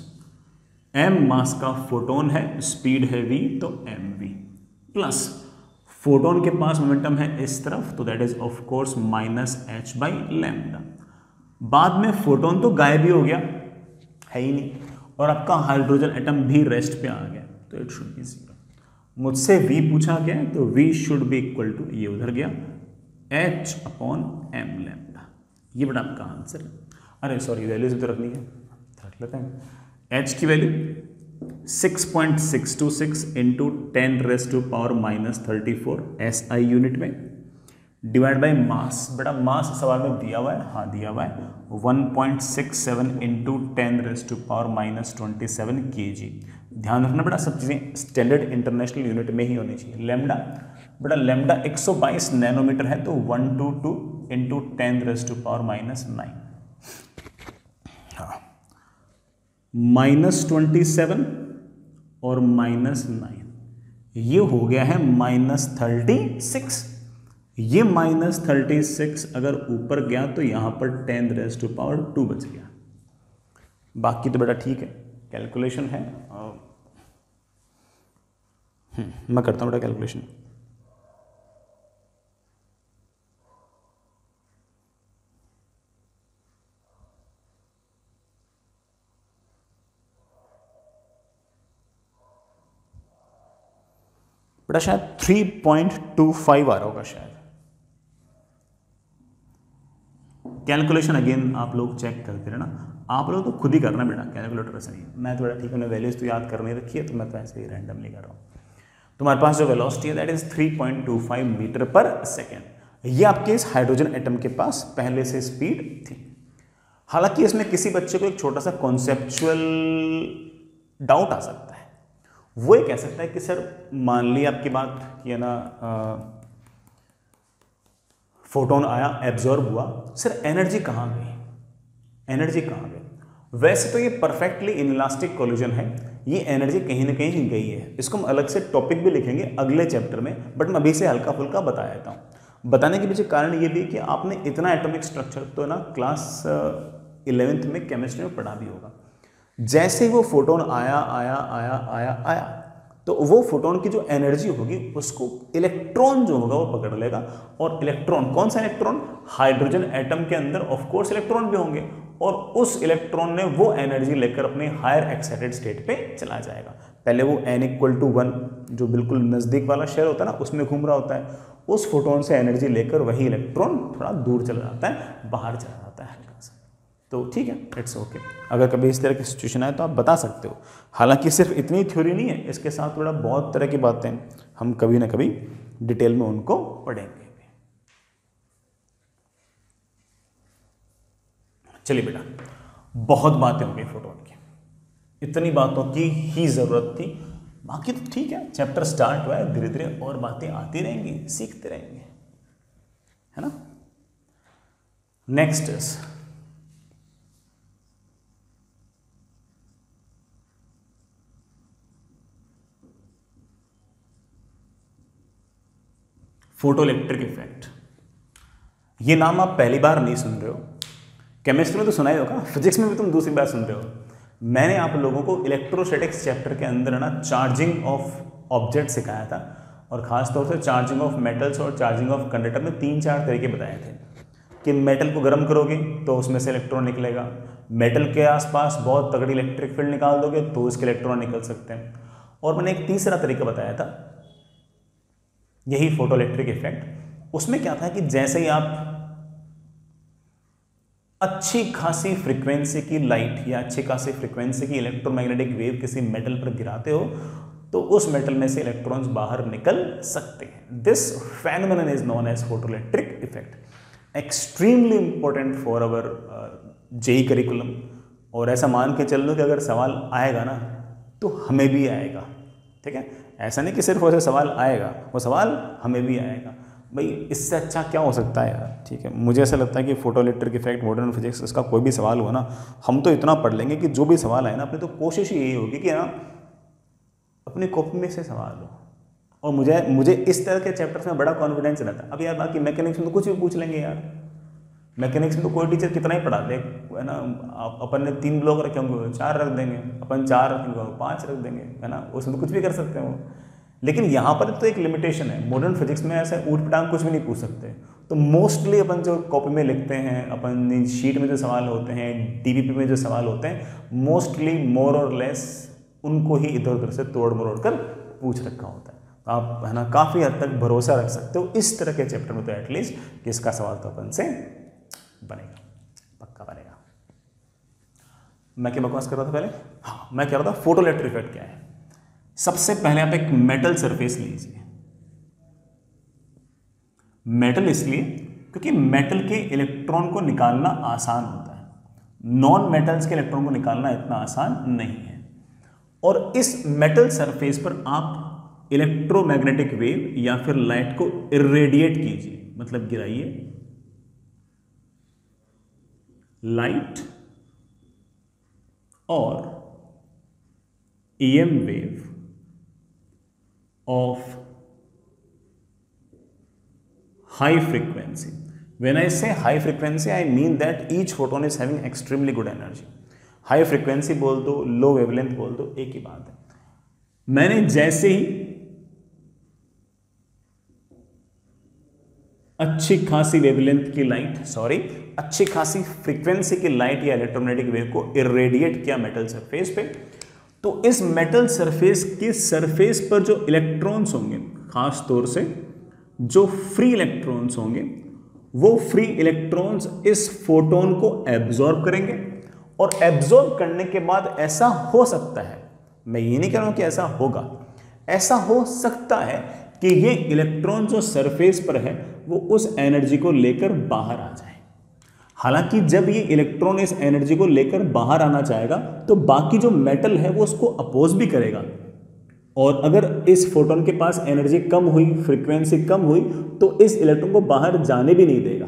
m मास का फोटोन है, स्पीड है v, तो mv प्लस फोटोन के पास मोमेंटम है इस तरफ, तो that is of course -h by lambda. बाद में फोटोन तो गायब ही हो गया, है ही नहीं, और आपका हाइड्रोजन एटम भी रेस्ट पे आ गया, तो इट शुड बी 0। मुझसे v पूछा गया है तो v should be equal to, ये उधर गया, h अपॉन m लैम्डा, ये बड़ा आपका आंसर है। अरे सॉरी, वैल्यूज तो रखनी है, रख लेते हैं। h की वैल्यू 6.626 इंटू 10⁻⁻34 SI यूनिट में, डिवाइड बाई मास। बेटा मास सवाल में दिया हुआ है, हाँ दिया हुआ है, 1.67 इंटू 10⁻⁻27 kg। ध्यान रखना बेटा सब चीज़ें स्टैंडर्ड इंटरनेशनल यूनिट में ही होनी चाहिए। लैम्डा, बेटा लैम्डा 122 नैनोमीटर है तो 122 इंटू 10⁻⁻9, हाँ, -27 और -9, ये हो गया है -36। ये -36 अगर ऊपर गया तो यहाँ पर 10⁻² बच गया। बाकी तो बेटा ठीक है, कैलकुलेशन है, मैं करता हूँ बेटा कैलकुलेशन। बेटा शायद 3.25 आ रहा होगा शायद। कैलकुलेशन अगेन आप लोग चेक करते रहना, आप लोग तो खुद ही करना बेटा, कैलकुलेटर से नहीं। मैं तो बेटा ठीक है, मैंने वैल्यूज तो याद करने रखी है तो मैं तो ऐसे ही रैंडमली कर रहा हूँ। तुम्हारे पास जो वेलोसिटी है दैट इज 3.25 मीटर पर सेकेंड। ये आपके इस हाइड्रोजन एटम के पास पहले से स्पीड थी। हालांकि इसमें किसी बच्चे को एक छोटा सा कॉन्सेप्चुअल डाउट आ सकता है। वो ये कह सकता है कि सर मान ली आपकी बात कि है ना, फोटोन आया, एब्जॉर्ब हुआ, सर एनर्जी कहाँ गई, एनर्जी कहाँ गई? वैसे तो ये परफेक्टली इनइलास्टिक कोलिजन है, ये एनर्जी कहीं ना कहीं गई है। इसको हम अलग से टॉपिक भी लिखेंगे अगले चैप्टर में, बट मैं अभी से हल्का फुल्का बता देता हूँ। बताने के पीछे कारण ये भी कि आपने इतना एटॉमिक स्ट्रक्चर तो ना क्लास 11th में केमिस्ट्री में पढ़ा भी होगा। जैसे ही वो फोटोन आया आया आया आया आया तो वो फोटोन की जो एनर्जी होगी उसको इलेक्ट्रॉन जो होगा वो पकड़ लेगा, और इलेक्ट्रॉन, कौन सा इलेक्ट्रॉन? हाइड्रोजन एटम के अंदर ऑफ कोर्स इलेक्ट्रॉन भी होंगे, और उस इलेक्ट्रॉन ने वो एनर्जी लेकर अपने हायर एक्साइटेड स्टेट पे चला जाएगा। पहले वो n=1 जो बिल्कुल नज़दीक वाला शेल होता है ना उसमें घूम रहा होता है, उस फोटोन से एनर्जी लेकर वही इलेक्ट्रॉन थोड़ा दूर चला जाता है, बाहर चला जाता है हल्का सा। तो ठीक है, इट्स ओके। अगर कभी इस तरह की सिचुएशन आए तो आप बता सकते हो। हालांकि सिर्फ इतनी थ्योरी नहीं है, इसके साथ थोड़ा बहुत तरह की बातें हम कभी ना कभी डिटेल में उनको पढ़ेंगे। चलिए बेटा, बहुत बातें हो गई फोटोन की, इतनी बातों की ही जरूरत थी। बाकी तो ठीक है, चैप्टर स्टार्ट हुआ है, धीरे धीरे और बातें आती रहेंगी, सीखते रहेंगे, है ना। Next is photoelectric effect. ये नाम आप पहली बार नहीं सुन रहे हो, केमिस्ट्री में तो सुना ही होगा, फिजिक्स में भी तुम दूसरी बार सुन रहे हो। मैंने आप लोगों को इलेक्ट्रोस्टैटिक्स चैप्टर के अंदर ना चार्जिंग ऑफ ऑब्जेक्ट सिखाया था, और खास तौर से चार्जिंग ऑफ मेटल्स और चार्जिंग ऑफ कंडक्टर में 3-4 तरीके बताए थे कि मेटल को गर्म करोगे तो उसमें से इलेक्ट्रॉन निकलेगा, मेटल के आसपास बहुत तगड़ी इलेक्ट्रिक फील्ड निकाल दोगे तो उसके इलेक्ट्रॉन निकल सकते हैं, और मैंने एक तीसरा तरीका बताया था, यही फोटोइलेक्ट्रिक इफेक्ट। उसमें क्या था कि जैसे ही आप अच्छी खासी फ्रीक्वेंसी की लाइट या अच्छी खासी फ्रीक्वेंसी की इलेक्ट्रोमैग्नेटिक वेव किसी मेटल पर गिराते हो तो उस मेटल में से इलेक्ट्रॉन्स बाहर निकल सकते हैं। This phenomenon is known as photoelectric effect. Extremely important for our JEE curriculum, और ऐसा मान के चल लो कि अगर सवाल आएगा ना तो हमें भी आएगा, ठीक है। ऐसा नहीं कि सिर्फ वैसे सवाल आएगा, वो सवाल हमें भी आएगा। भाई इससे अच्छा क्या हो सकता है यार, ठीक है। मुझे ऐसा लगता है कि फोटोइलेक्ट्रिक इफेक्ट, मॉडर्न फिजिक्स, इसका कोई भी सवाल हुआ ना, हम तो इतना पढ़ लेंगे कि जो भी सवाल आए ना, अपनी तो कोशिश यही होगी कि ना अपनी कॉपी में से सवाल हो। और मुझे इस तरह के चैप्टर्स में बड़ा कॉन्फिडेंस रहता है। अब यार बाकी मैकेनिक्स में तो कुछ भी पूछ लेंगे यार, मैकेनिक्स में तो कोई टीचर कितना ही पढ़ा दे, है ना। अपन ने 3 ब्लॉक रखे होंगे 4 रख देंगे, अपन 4 रखेंगे 5 रख देंगे, है ना, उसमें तो कुछ भी कर सकते हैं वो। लेकिन यहाँ पर तो एक लिमिटेशन है, मॉडर्न फिजिक्स में ऐसे ऊट पटांग कुछ भी नहीं पूछ सकते। तो मोस्टली अपन जो कॉपी में लिखते हैं, अपन शीट में जो सवाल होते हैं, डीबीपी में जो सवाल होते हैं, मोस्टली मोर और लेस उनको ही इधर उधर से तोड़ मरोड़ कर पूछ रखा होता है। आप है ना काफ़ी हद तक भरोसा रख सकते हो इस तरह के चैप्टर में, तो एटलीस्ट कि इसका सवाल तो अपन से बनेगा, पक्का बनेगा। मैं क्या बकवास कर रहा था पहले? हाँ, मैं कह रहा था फोटोइलेक्ट्रिक इफेक्ट क्या है। सबसे पहले आप एक मेटल सरफेस लीजिए। मेटल इसलिए क्योंकि मेटल के इलेक्ट्रॉन को निकालना आसान होता है, नॉन मेटल्स के इलेक्ट्रॉन को निकालना इतना आसान नहीं है। और इस मेटल सरफेस पर आप इलेक्ट्रोमैग्नेटिक वेव या फिर लाइट को इरेडिएट कीजिए, मतलब गिराइए लाइट और EM wave of high frequency. When I say high frequency, I mean that each photon is having extremely good energy. High frequency बोल दो, low wavelength बोल दो, एक ही बात है। मैंने जैसे ही अच्छी खासी वेवलेंथ की लाइट, अच्छी खासी फ्रीक्वेंसी की लाइट या इलेक्ट्रोमैग्नेटिक वेव को इरेडिएट किया मेटल सरफेस पे, तो इस मेटल सरफेस के सरफेस पर जो इलेक्ट्रॉन्स होंगे, खास तौर से जो फ्री इलेक्ट्रॉन्स होंगे, वो फ्री इलेक्ट्रॉन्स इस फोटोन को एब्जॉर्ब करेंगे। और एब्जॉर्ब करने के बाद ऐसा हो सकता है, मैं ये नहीं कह रहा हूं कि ऐसा होगा, ऐसा हो सकता है कि ये इलेक्ट्रॉन जो सरफेस पर है वो उस एनर्जी को लेकर बाहर आ जाए। हालांकि जब ये इलेक्ट्रॉन इस एनर्जी को लेकर बाहर आना चाहेगा तो बाकी जो मेटल है वो उसको अपोज भी करेगा, और अगर इस फोटोन के पास एनर्जी कम हुई, फ्रीक्वेंसी कम हुई, तो इस इलेक्ट्रॉन को बाहर जाने भी नहीं देगा।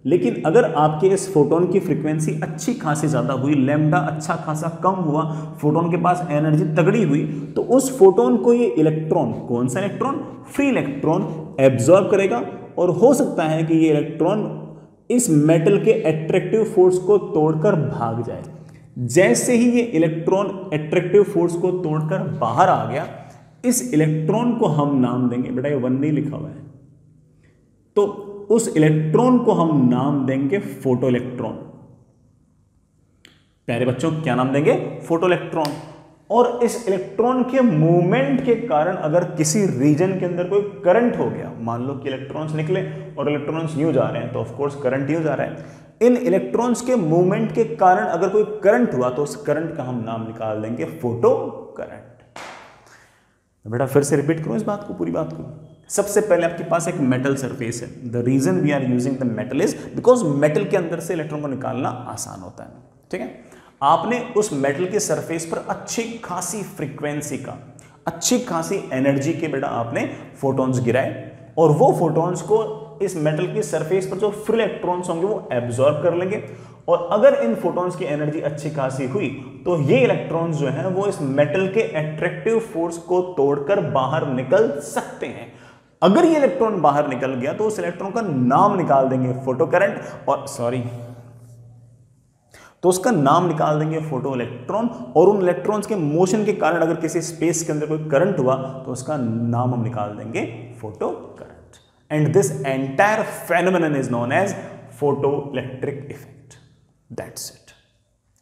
लेकिन अगर आपके इस फोटोन की फ्रीक्वेंसी अच्छी खासी ज़्यादा हुई, लैम्डा अच्छा खासा कम हुआ, फोटोन के पास एनर्जी तगड़ी हुई, तो उस फोटोन को ये इलेक्ट्रॉन, कौन सा इलेक्ट्रॉन? फ्री इलेक्ट्रॉन एब्जॉर्ब करेगा। और हो सकता है कि ये इलेक्ट्रॉन इस मेटल के एट्रैक्टिव फोर्स को तोड़कर भाग जाए। जैसे ही ये इलेक्ट्रॉन एट्रैक्टिव फोर्स को तोड़कर बाहर आ गया, इस इलेक्ट्रॉन को हम नाम देंगे, बेटा ये 1 नहीं लिखा हुआ है, तो उस इलेक्ट्रॉन को हम नाम देंगे फोटो इलेक्ट्रॉन। प्यारे बच्चों, क्या नाम देंगे? Photo electron. और इस इलेक्ट्रॉन के मूवमेंट के कारण अगर किसी रीजन के अंदर कोई करंट हो गया, मान लो कि इलेक्ट्रॉन्स निकले और इलेक्ट्रॉन्स यूं जा रहे हैं, तो ऑफ कोर्स करंट यूं जा रहा है। इन इलेक्ट्रॉन्स के मूवमेंट के कारण अगर कोई करंट हुआ तो उस करंट का हम नाम निकाल देंगे फोटो करंट। बेटा फिर से रिपीट करूं इस बात को, पूरी बात को। सबसे पहले आपके पास एक मेटल सरफेस है। The reason we are using the metal is because metal के अंदर से इलेक्ट्रॉन को निकालना आसान होता है, ठीक है। आपने उस मेटल के सरफेस पर अच्छी खासी फ्रीक्वेंसी का, अच्छी खासी एनर्जी के बेटा आपने फोटॉन्स गिराए, और वो फोटॉन्स को इस मेटल की सरफेस पर जो फ्री इलेक्ट्रॉन्स होंगे वो एब्जॉर्ब कर लेंगे। और अगर इन फोटॉन्स की एनर्जी अच्छी खासी हुई तो ये इलेक्ट्रॉन्स जो हैं वो इस मेटल के एट्रैक्टिव फोर्स को तोड़कर बाहर निकल सकते हैं। अगर ये इलेक्ट्रॉन बाहर निकल गया तो उस इलेक्ट्रॉन का नाम निकाल देंगे फोटो करंट, और तो उसका नाम निकाल देंगे फोटो इलेक्ट्रॉन। और उन इलेक्ट्रॉन्स के मोशन के कारण अगर किसी स्पेस के अंदर कोई करंट हुआ तो उसका नाम हम निकाल देंगे photo current. And this entire phenomenon is known as photo electric effect. That's it,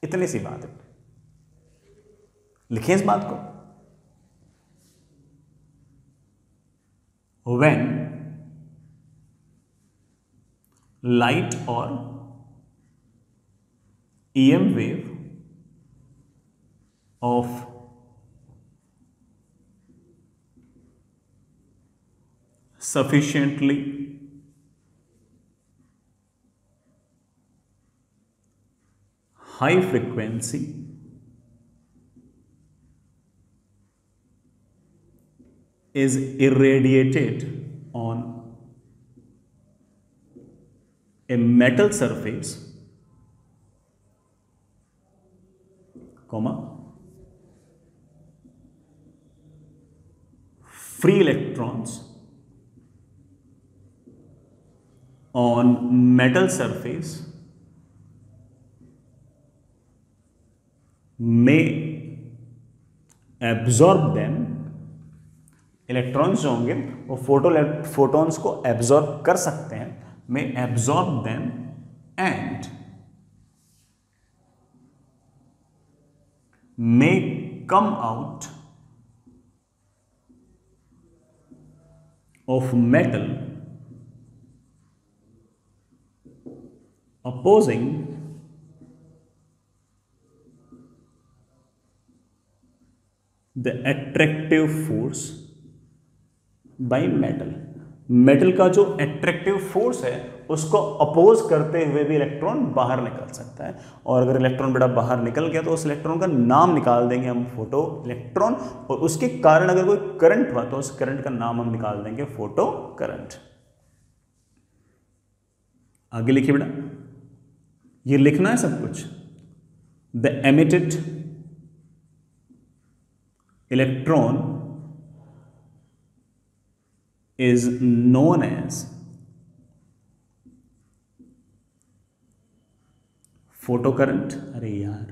इतनी सी बात है। लिखिए इस बात को। When light or EM wave of sufficiently high frequency is irradiated on a metal surface, comma, free electrons on metal surface may absorb them, electrons जो होंगे वो फोटॉन्स को एब्जॉर्ब कर सकते हैं, may absorb them and may come out of metal opposing the attractive force by metal। Metal का जो attractive force है उसको अपोज करते हुए भी इलेक्ट्रॉन बाहर निकल सकता है, और अगर इलेक्ट्रॉन बेटा बाहर निकल गया तो उस इलेक्ट्रॉन का नाम निकाल देंगे हम फोटो इलेक्ट्रॉन, और उसके कारण अगर कोई करंट हुआ तो उस करंट का नाम हम निकाल देंगे फोटो करंट। आगे लिखिए बेटा, ये लिखना है सब कुछ। The emitted electron is known as photocurrent। अरे यार,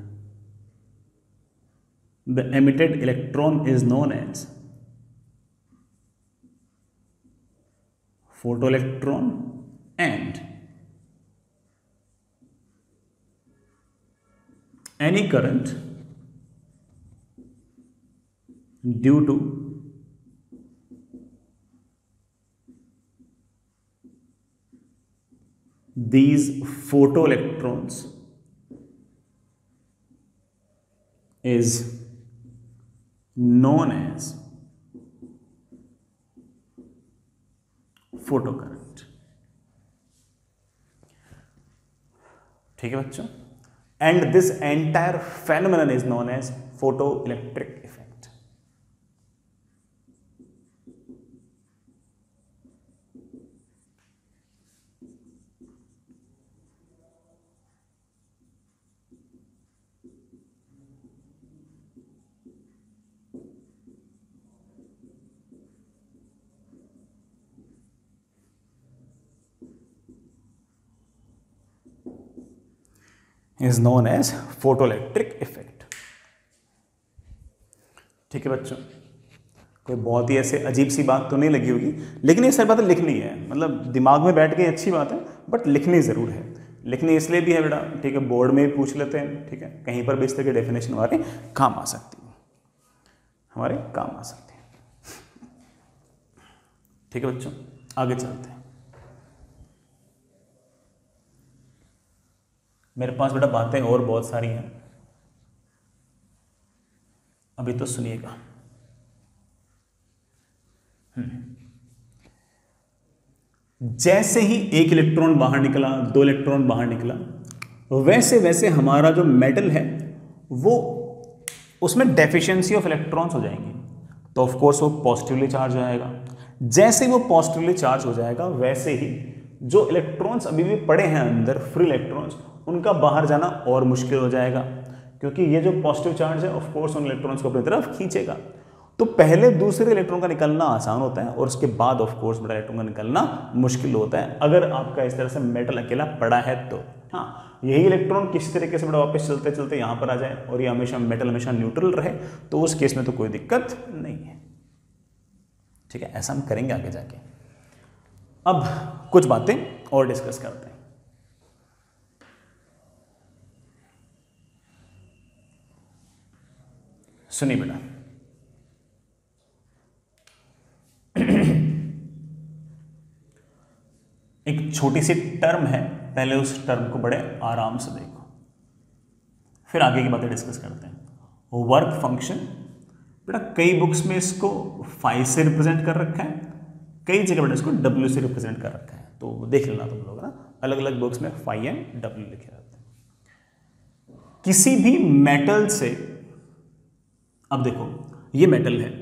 the emitted electron is known as photoelectron and any current due to these photoelectrons is known as photocurrent। ठीक है बच्चों, and this entire phenomenon is known as photoelectric effect। is known as photoelectric effect। ठीक है बच्चों, कोई बहुत ही ऐसे अजीब सी बात तो नहीं लगी होगी, लेकिन ये सारी बातें लिखनी है, मतलब दिमाग में बैठ के अच्छी बात है बट लिखनी ज़रूर है। लिखनी इसलिए भी है बेटा, ठीक है, बोर्ड में भी पूछ लेते हैं, ठीक है, कहीं पर भी इस तरह की डेफिनेशन हमारे काम आ सकती है, हमारे काम आ सकती है। ठीक है बच्चों, आगे चलते हैं। मेरे पास बेटा बातें और बहुत सारी हैं, अभी तो सुनिएगा। जैसे ही एक इलेक्ट्रॉन बाहर निकला, दो इलेक्ट्रॉन बाहर निकला, वैसे वैसे हमारा जो मेटल है वो उसमें डेफिशिएंसी ऑफ इलेक्ट्रॉन्स हो जाएंगी, तो ऑफ कोर्स वो पॉजिटिवली चार्ज हो जाएगा। जैसे वो पॉजिटिवली चार्ज हो जाएगा वैसे ही जो इलेक्ट्रॉन्स अभी भी पड़े हैं अंदर, फ्री इलेक्ट्रॉन्स, उनका बाहर जाना और मुश्किल हो जाएगा, क्योंकि ये जो पॉजिटिव चार्ज है ऑफ कोर्स उन इलेक्ट्रॉन्स को अपनी तरफ खींचेगा। तो पहले दूसरे इलेक्ट्रॉन का निकलना आसान होता है और उसके बाद ऑफ कोर्स बड़ा इलेक्ट्रॉन का निकलना मुश्किल होता है, अगर आपका इस तरह से मेटल अकेला पड़ा है तो। हाँ, यही इलेक्ट्रॉन किसी तरीके से बड़ा वापस चलते चलते यहाँ पर आ जाए और ये हमेशा मेटल हमेशा न्यूट्रल रहे, तो उस केस में तो कोई दिक्कत नहीं है। ठीक है, ऐसा हम करेंगे आगे जाके। अब कुछ बातें और डिस्कस करते हैं। सुनिए बेटा, एक छोटी सी टर्म है, पहले उस टर्म को बड़े आराम से देखो, फिर आगे की बातें डिस्कस करते हैं। वर्क फंक्शन बेटा कई बुक्स में इसको फाई से रिप्रेजेंट कर रखा है, कई जगह बेटा इसको डब्ल्यू से रिप्रेजेंट कर रखा है, तो देख लेना तुम लोग ना, अलग अलग बुक्स में फाई एंड डब्ल्यू लिखे रहते हैं। किसी भी मेटल से, अब देखो ये मेटल है,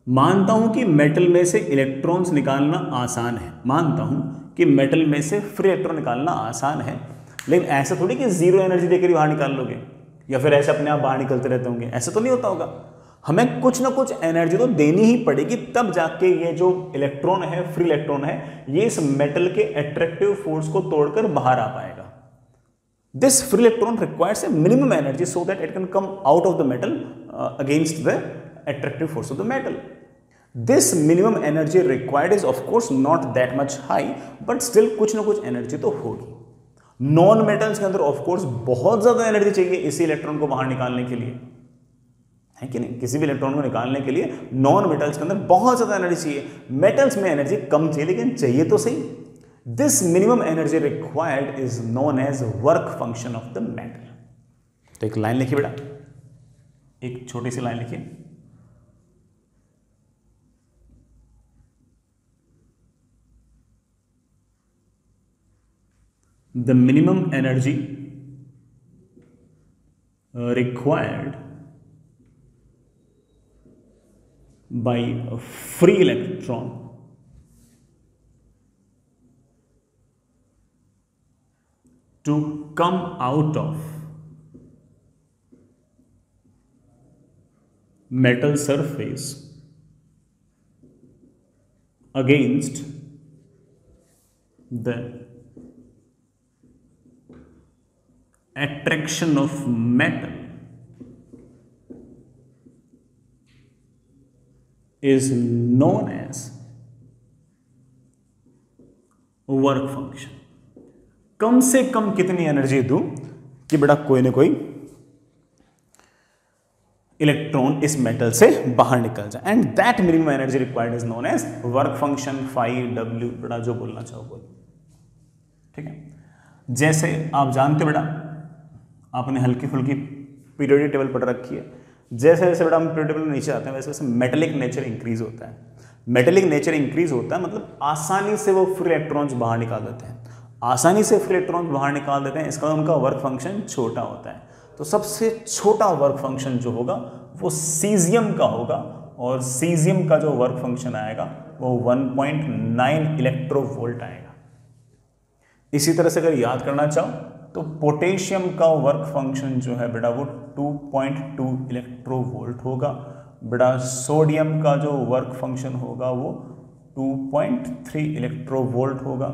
मानता हूं कि मेटल में से इलेक्ट्रॉन्स निकालना आसान है, मानता हूं कि मेटल में से फ्री इलेक्ट्रॉन निकालना आसान है, लेकिन ऐसा थोड़ी कि जीरो एनर्जी देकर ही बाहर निकाल लोगे, या फिर ऐसे अपने आप बाहर निकलते रहते होंगे, ऐसा तो नहीं होता होगा। हमें कुछ ना कुछ एनर्जी तो देनी ही पड़ेगी, तब जाके ये जो इलेक्ट्रॉन है, फ्री इलेक्ट्रॉन है, ये इस मेटल के एट्रैक्टिव फोर्स को तोड़कर बाहर आ पाएगा। This free electron requires a minimum energy so that it can come out of the metal against the attractive force of the metal. This minimum energy required is of course not that much high, but still कुछ ना कुछ energy तो होगी। Non metals के अंदर of course बहुत ज्यादा energy चाहिए इसी इलेक्ट्रॉन को बाहर निकालने के लिए, है कि नहीं? किसी भी इलेक्ट्रॉन को निकालने के लिए नॉन मेटल्स के अंदर बहुत ज़्यादा एनर्जी चाहिए, मेटल्स में एनर्जी कम चाहिए, लेकिन चाहिए तो सही। This minimum energy required is known as work function of the metal. तो एक लाइन लिखिए बेटा, एक छोटी सी लाइन लिखिए, the minimum energy required by a free electron to come out of metal surface against the attraction of metal is known as work function. कम से कम कितनी एनर्जी दूं कि बेटा कोई ना कोई इलेक्ट्रॉन इस मेटल से बाहर निकल जाए, and that minimum energy required is known as work function, phi W, बेटा जो बोलना चाहो बोलो, ठीक है। जैसे आप जानते हो बेटा, आपने हल्की फुल्की पीरियोडिक टेबल पढ़ रखी है, जैसे जैसे बेटा हम पीरियोडिक टेबल में नीचे आते हैं वैसे वैसे मेटेलिक नेचर इंक्रीज होता है। मेटेलिक नेचर इंक्रीज होता है मतलब आसानी से वो फ्री इलेक्ट्रॉन्स बाहर निकाल देते हैं, आसानी से फ्री इलेक्ट्रॉन्स बाहर निकाल देते हैं, इसका उनका वर्क फंक्शन छोटा होता है। तो सबसे छोटा वर्क फंक्शन जो होगा वो सीजियम का होगा, और सीजियम का जो वर्क फंक्शन आएगा वो 1.9 इलेक्ट्रोवोल्ट आएगा। इसी तरह से अगर याद करना चाहो तो पोटेशियम का वर्क फंक्शन जो है बेटा वो 2.2 इलेक्ट्रोवोल्ट होगा। बेटा सोडियम का जो वर्क फंक्शन होगा वो 2.3 इलेक्ट्रोवोल्ट होगा।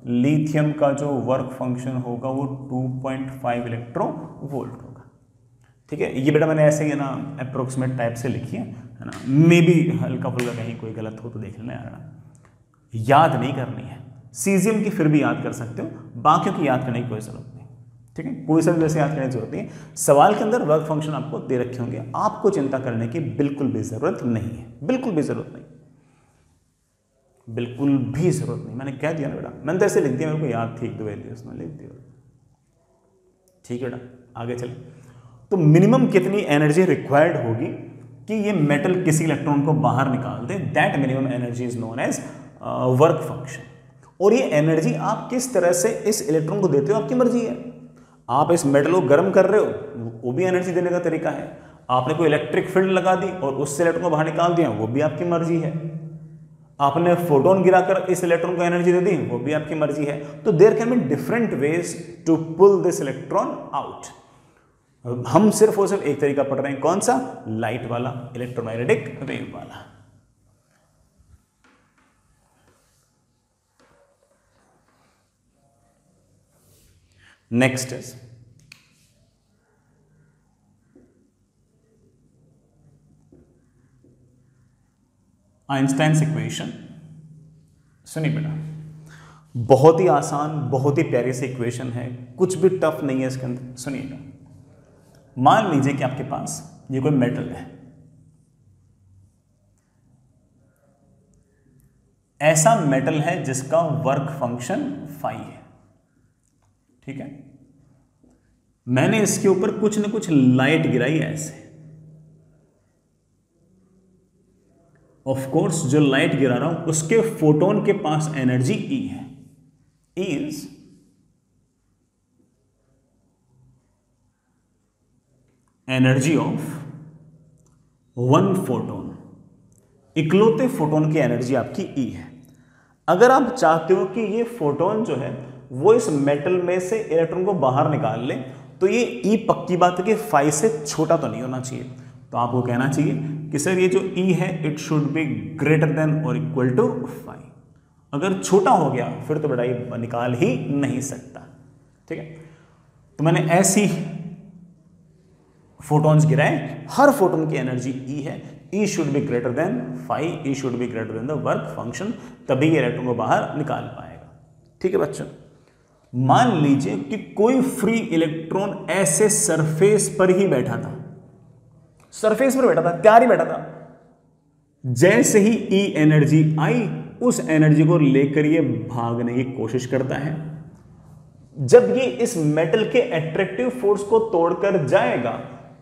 लिथियम का जो वर्क फंक्शन होगा वो 2.5 इलेक्ट्रोवोल्ट होगा। ठीक है, ये बेटा मैंने ऐसे ही ना अप्रोक्सीमेट टाइप से लिखी है ना, मे बी हल्का फुल्का कहीं कोई गलत हो तो देख लेना यार, याद नहीं करनी है। सीजियम की फिर भी याद कर सकते हो, बाकियों की याद करने की कोई जरूरत नहीं। ठीक है, कोई सा वैसे याद करने की जरूरत नहीं है। सवाल के अंदर वर्क फंक्शन आपको दे रखे होंगे, आपको चिंता करने की बिल्कुल भी जरूरत नहीं है, बिल्कुल भी जरूरत नहीं, बिल्कुल भी जरूरत नहीं। मैंने कह दिया ना बेटा, मैंने तो ऐसे लिख दिया, मेरे को याद थी, एक दो वैल्यू उसमें लिख दिया। ठीक है बेटा, आगे चले। तो मिनिमम कितनी एनर्जी रिक्वायर्ड होगी कि ये मेटल किसी इलेक्ट्रॉन को बाहर निकाल दे, that minimum energy is known as work function. और ये एनर्जी आप किस तरह से इस इलेक्ट्रॉन को देते हो आपकी मर्जी है। आप इस मेटल को गर्म कर रहे हो, वो भी एनर्जी देने का तरीका है। आपने कोई इलेक्ट्रिक फील्ड लगा दी और उससे इलेक्ट्रॉन को बाहर निकाल दिया, वो भी आपकी मर्जी है। आपने फोटोन गिराकर इस इलेक्ट्रॉन को एनर्जी दे दी, वो भी आपकी मर्जी है। तो there can be different ways to pull this electron out. हम सिर्फ और सिर्फ एक तरीका पढ़ रहे हैं, कौन सा? लाइट वाला, इलेक्ट्रोमैग्नेटिक वेव वाला। Next is Einstein's equation. सुनिए बेटा, बहुत ही आसान, बहुत ही प्यारी सी इक्वेशन है, कुछ भी टफ नहीं है इसके अंदर। सुनिएगा, मान लीजिए कि आपके पास ये कोई मेटल है, ऐसा मेटल है जिसका वर्क फंक्शन फाई है। ठीक है, मैंने इसके ऊपर कुछ ना कुछ लाइट गिराई ऐसे। ऑफ कोर्स जो लाइट गिरा रहा हूं उसके फोटोन के पास एनर्जी ई है, is energy of one photon. इकलौते फोटोन की एनर्जी आपकी ई है। अगर आप चाहते हो कि ये फोटोन जो है वो इस मेटल में से इलेक्ट्रॉन को बाहर निकाल ले, तो ये ई पक्की बात है कि फाई से छोटा तो नहीं होना चाहिए। तो आपको कहना चाहिए कि सर ये जो ई है it should be greater then और इक्वल टू फाई। अगर छोटा हो गया फिर तो बेटा ये निकाल ही नहीं सकता। ठीक है, तो मैंने ऐसी फोटॉन्स गिराए, हर फोटोन की एनर्जी ई है, E should be greater than phi, E should be greater than the work function, तभी ये इलेक्ट्रॉन को बाहर निकाल पाएगा। ठीक है बच्चों, मान लीजिए कि कोई फ्री इलेक्ट्रॉन ऐसे सरफेस पर ही बैठा था, सरफेस पर बैठा था, तैयार ही बैठा था। जैसे ही ई एनर्जी आई, उस एनर्जी को लेकर ये भागने की कोशिश करता है। जब ये इस मेटल के एट्रैक्टिव फोर्स को तोड़कर जाएगा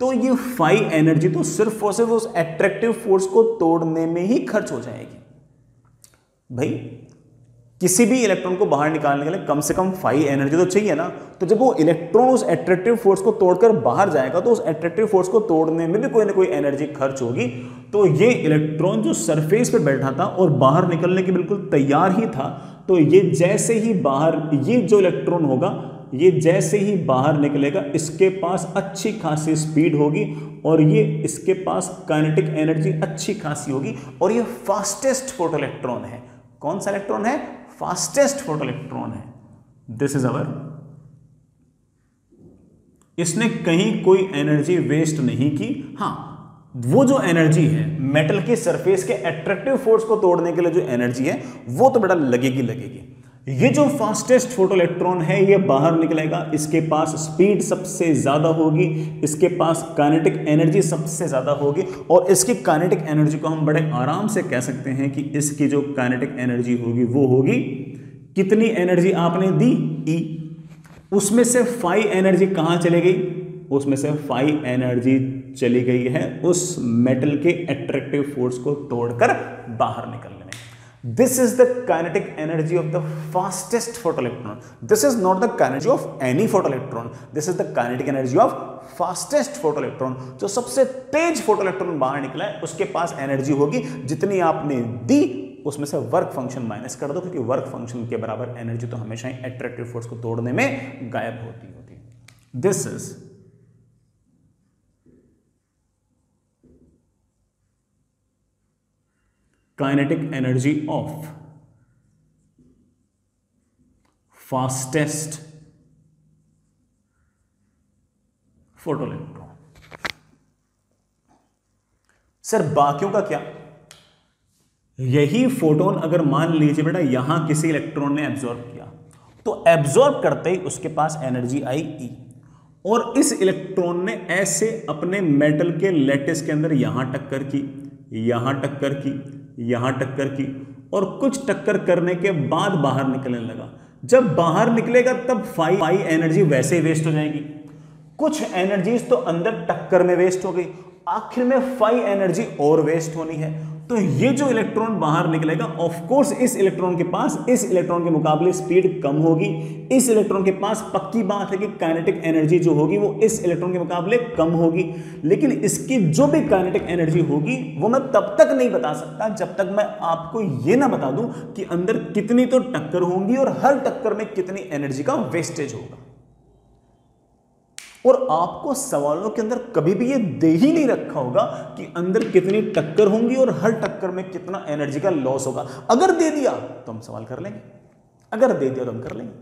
तो ये फाई एनर्जी तो सिर्फ और सिर्फ उस एट्रैक्टिव फोर्स को तोड़ने में ही खर्च हो जाएगी। भाई किसी भी इलेक्ट्रॉन को बाहर निकालने के लिए कम से कम फाई एनर्जी तो चाहिए ना। तो जब वो इलेक्ट्रॉन उस एट्रैक्टिव फोर्स को तोड़कर बाहर जाएगा तो उस एट्रैक्टिव फोर्स को तोड़ने में भी कोई ना कोई एनर्जी खर्च होगी। तो ये इलेक्ट्रॉन जो सरफेस पे बैठा था और बाहर निकलने के बिल्कुल तैयार ही था, तो ये जैसे ही बाहर, ये जो इलेक्ट्रॉन होगा ये जैसे ही बाहर निकलेगा इसके पास अच्छी खासी स्पीड होगी और ये इसके पास काइनेटिक एनर्जी अच्छी खासी होगी और ये फास्टेस्ट फोटो इलेक्ट्रॉन है। कौन सा इलेक्ट्रॉन है? फास्टेस्ट फोटो इलेक्ट्रॉन है। दिस इज अवर, इसने कहीं कोई एनर्जी वेस्ट नहीं की। हाँ, वो जो एनर्जी है मेटल के सरफेस के एट्रैक्टिव फोर्स को तोड़ने के लिए जो एनर्जी है वो तो बेटा लगेगी लगेगी। ये जो फास्टेस्ट फोटो इलेक्ट्रॉन है ये बाहर निकलेगा, इसके पास स्पीड सबसे ज्यादा होगी, इसके पास काइनेटिक एनर्जी सबसे ज्यादा होगी और इसकी काइनेटिक एनर्जी को हम बड़े आराम से कह सकते हैं कि इसकी जो काइनेटिक एनर्जी होगी वो होगी, कितनी एनर्जी आपने दी? ई। उसमें से फाई एनर्जी कहां चली गई? उसमें से फाई एनर्जी चली गई है उस मेटल के एट्रैक्टिव फोर्स को तोड़कर बाहर निकलने में। This is the kinetic energy of the fastest photoelectron. This is not the kinetic energy of any photoelectron. This is the kinetic energy of fastest photoelectron. जो सबसे तेज फोटोइलेक्ट्रॉन बाहर निकला है उसके पास एनर्जी होगी, जितनी आपने दी उसमें से वर्क फंक्शन माइनस कर दो, क्योंकि वर्क फंक्शन के बराबर एनर्जी तो हमेशा ही एट्रैक्टिव फोर्स को तोड़ने में गायब होती होती। This is kinetic energy of fastest photoelectron। Sir बाकियों का क्या? यही फोटोन अगर मान लीजिए बेटा यहां किसी इलेक्ट्रॉन ने एब्जॉर्ब किया तो एब्जॉर्ब करते ही उसके पास एनर्जी आई ई, और इस इलेक्ट्रॉन ने ऐसे अपने मेटल के लैटिस के अंदर यहां टक्कर की, यहां टक्कर की, यहां टक्कर की और कुछ टक्कर करने के बाद बाहर निकलने लगा। जब बाहर निकलेगा तब फाई एनर्जी वैसे ही वेस्ट हो जाएगी, कुछ एनर्जीज तो अंदर टक्कर में वेस्ट हो गई, आखिर में फाई एनर्जी और वेस्ट होनी है। तो ये जो इलेक्ट्रॉन बाहर निकलेगा ऑफ कोर्स इस इलेक्ट्रॉन के पास इस इलेक्ट्रॉन के मुकाबले स्पीड कम होगी, इस इलेक्ट्रॉन के पास पक्की बात है कि काइनेटिक एनर्जी जो होगी वो इस इलेक्ट्रॉन के मुकाबले कम होगी, लेकिन इसकी जो भी काइनेटिक एनर्जी होगी वो मैं तब तक नहीं बता सकता जब तक मैं आपको ये ना बता दूं कि अंदर कितनी तो टक्कर होंगी और हर टक्कर में कितनी एनर्जी का वेस्टेज होगा। और आपको सवालों के अंदर कभी भी ये दे ही नहीं रखा होगा कि अंदर कितनी टक्कर होंगी और हर टक्कर में कितना एनर्जी का लॉस होगा। अगर दे दिया तो हम सवाल कर लेंगे, अगर दे दिया तो हम कर लेंगे।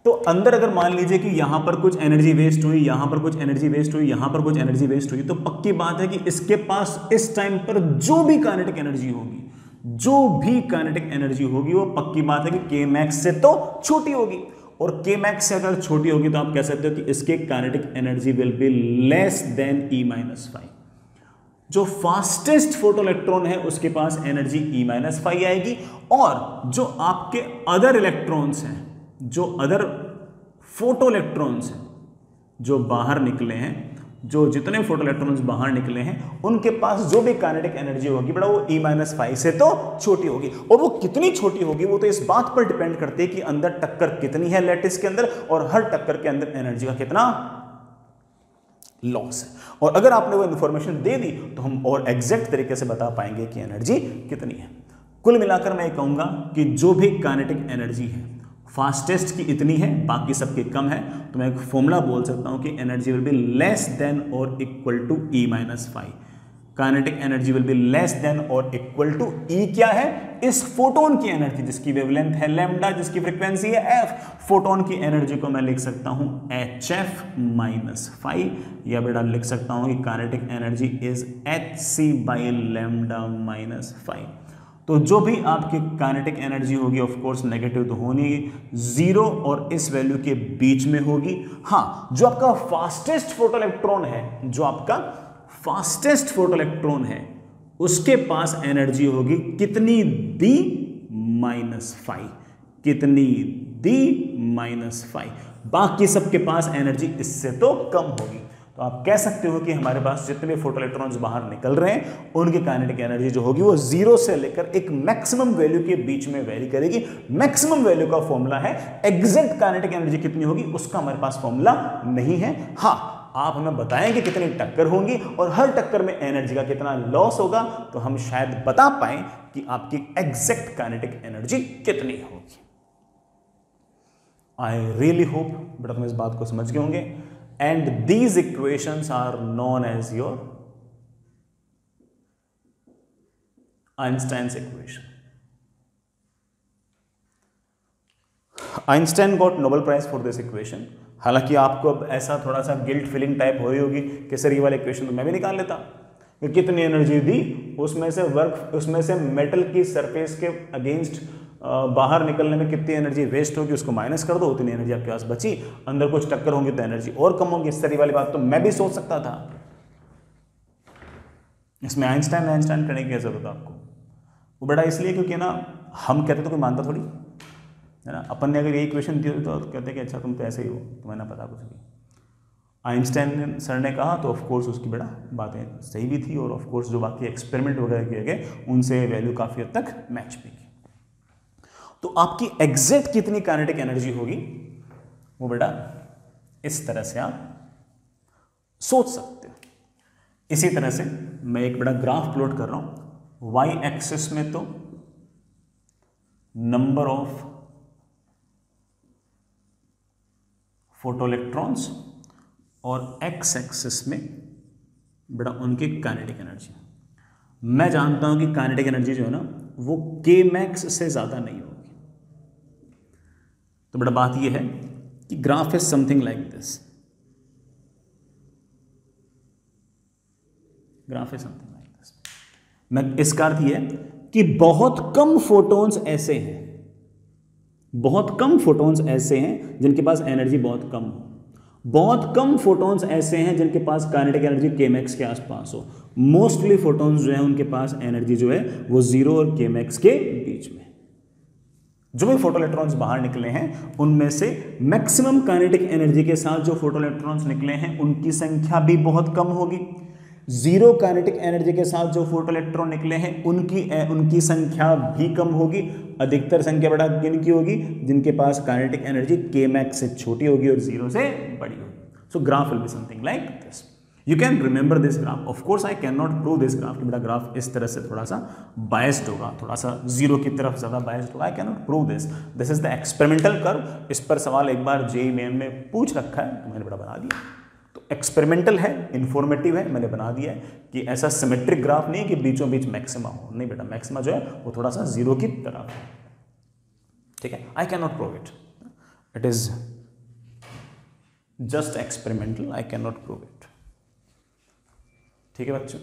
तो अंदर अगर मान लीजिए कि यहां पर कुछ एनर्जी वेस्ट हुई, यहां पर कुछ एनर्जी वेस्ट हुई, यहां पर कुछ एनर्जी वेस्ट हुई, तो पक्की बात है कि इसके पास इस टाइम पर जो भी काइनेटिक एनर्जी होगी, जो भी काइनेटिक एनर्जी होगी वो पक्की बात है कि के मैक्स से तो छोटी होगी, और के मैक्स से अगर छोटी होगी तो आप कह सकते हो कि इसके kinetic energy will be less then E minus five. जो फास्टेस्ट फोटोइलेक्ट्रॉन है उसके पास एनर्जी ई माइनस फाइव आएगी, और जो आपके अदर इलेक्ट्रॉन्स हैं, जो अदर फोटोइलेक्ट्रॉन्स हैं जो बाहर निकले हैं, जो जितने फोटोइलेक्ट्रॉन्स बाहर निकले हैं उनके पास जो भी काइनेटिक एनर्जी होगी बड़ा वो ई माइनस फाइव से तो छोटी होगी। और वो कितनी छोटी होगी वो तो इस बात पर डिपेंड करती है कि अंदर टक्कर कितनी है लैटिस के अंदर, और हर टक्कर के अंदर एनर्जी का कितना लॉस है। और अगर आपने वो इंफॉर्मेशन दे दी तो हम और एग्जैक्ट तरीके से बता पाएंगे कि एनर्जी कितनी है। कुल मिलाकर मैं ये कहूंगा कि जो भी काइनेटिक एनर्जी है फास्टेस्ट की इतनी है, बाकी सबकी कम है, तो मैं एक फॉर्मूला बोल सकता हूं कि energy will be less than और equal to E minus five. Kinetic energy will be less than और इक्वल टू ई क्या है? इस फोटोन की एनर्जी जिसकी वेवलेंथ है लैम्डा, जिसकी फ्रीक्वेंसी है एफ, फोटोन की एनर्जी को मैं लिख सकता हूं एच एफ माइनस फाइव, या बेटा लिख सकता हूं कि kinetic energy is H C by lambda minus five. तो जो भी आपकी काइनेटिक एनर्जी होगी ऑफ कोर्स नेगेटिव तो होनी ही, जीरो और इस वैल्यू के बीच में होगी। हाँ, जो आपका फास्टेस्ट फोटोइलेक्ट्रॉन है, जो आपका फास्टेस्ट फोटो इलेक्ट्रॉन है उसके पास एनर्जी होगी कितनी, d-5, कितनी, d-5। बाकी सबके पास एनर्जी इससे तो कम होगी। तो आप कह सकते हो कि हमारे पास जितने फोटो इलेक्ट्रॉन्स बाहर निकल रहे हैं उनकी काइनेटिक एनर्जी जो होगी वो 0 से लेकर एक मैक्सिमम वैल्यू के बीच में वेरी करेगी। मैक्सिमम वैल्यू का फॉर्मूला है, एग्जैक्ट काइनेटिक एनर्जी कितनी होगी उसका हमारे पास फॉर्मूला नहीं है। हाँ, आप हमें बताएंगे कितनी टक्कर होंगी और हर टक्कर में एनर्जी का कितना लॉस होगा, तो हम शायद बता पाए कि आपकी एग्जैक्ट काइनेटिक एनर्जी कितनी होगी। आई रियली होप बेटा तुम इस बात को समझ गए होंगे। And these equations are known as your Einstein's equation. Einstein got Nobel prize for this equation. हालांकि आपको अब ऐसा थोड़ा सा गिल्ट फीलिंग टाइप हो रही होगी कि सर ये वाला इक्वेशन तो मैं भी निकाल लेता, कितनी एनर्जी दी, उसमें से वर्क, उसमें से मेटल की सरफेस के अगेंस्ट बाहर निकलने में कितनी एनर्जी वेस्ट होगी उसको माइनस कर दो, उतनी एनर्जी आपके पास बची, अंदर कुछ टक्कर होंगी तो एनर्जी और कम होगी। इस तरह वाली बात तो मैं भी सोच सकता था। इसमें आइंस्टाइन करने की क्या जरूरत है आपको? वो बड़ा इसलिए क्योंकि ना हम कहते तो कोई मानता थोड़ी है ना। अपन ने अगर यही क्वेश्चन दिया तो कहते कि अच्छा तुम तो ऐसे ही हो, तुम्हें ना पता कुछ भी। आइंस्टाइन सर ने कहा तो ऑफकोर्स उसकी बड़ा बातें सही भी थी और ऑफकोर्स जो बाकी एक्सपेरिमेंट वगैरह किए गए उनसे वैल्यू काफ़ी हद तक मैच भी की। तो आपकी एग्जैक्ट कितनी काइनेटिक एनर्जी होगी वो बेटा इस तरह से आप सोच सकते हो। इसी तरह से मैं एक बड़ा ग्राफ प्लॉट कर रहा हूं। वाई एक्सिस में तो नंबर ऑफ फोटो इलेक्ट्रॉन्स और एक्स एक्सिस में बेटा उनकी काइनेटिक एनर्जी। मैं जानता हूं कि काइनेटिक एनर्जी जो है ना वो के मैक्स से ज्यादा नहीं होगी। तो बेटा बात यह है कि graph is something like this. Graph is something like this. मैं इसका अर्थ यह है कि बहुत कम फोटॉन्स ऐसे हैं, बहुत कम फोटॉन्स ऐसे हैं जिनके पास एनर्जी बहुत कम हो, बहुत कम फोटॉन्स ऐसे हैं जिनके पास काइनेटिक एनर्जी केमैक्स के आसपास हो। मोस्टली फोटॉन्स जो है उनके पास एनर्जी जो है वो 0 और केमैक्स के बीच में। जो भी फोटो इलेक्ट्रॉन्स बाहर निकले हैं उनमें से मैक्सिमम काइनेटिक एनर्जी के साथ जो फोटो इलेक्ट्रॉन्स निकले हैं उनकी संख्या भी बहुत कम होगी। 0 काइनेटिक एनर्जी के साथ जो फोटो इलेक्ट्रॉन निकले हैं उनकी संख्या भी कम होगी। अधिकतर संख्या बड़ा किन की होगी? जिनके पास काइनेटिक एनर्जी के मैक्स से छोटी होगी और 0 से बड़ी होगी। सो graph will be something like this. You can remember this graph. Of course I can not prove this graph कि मेरा ग्राफ इस तरह से थोड़ा सा बायस्ड होगा, थोड़ा सा 0 की तरफ ज्यादा बायस्ड होगा। I can not prove this. This is the experimental curve. इस पर सवाल एक बार जेईई मेन में पूछ रखा है तो मैंने बड़ा बना दिया। तो एक्सपेरिमेंटल है, इंफॉर्मेटिव है, मैंने बना दिया है कि ऐसा सिमेट्रिक ग्राफ नहीं है कि बीचों बीच मैक्सिमा हो। नहीं बेटा, मैक्सिमा जो है वो थोड़ा सा 0 की तरफ है। ठीक है, I can not prove it, it is just experimental, I can not prove it. ठीक है बच्चों,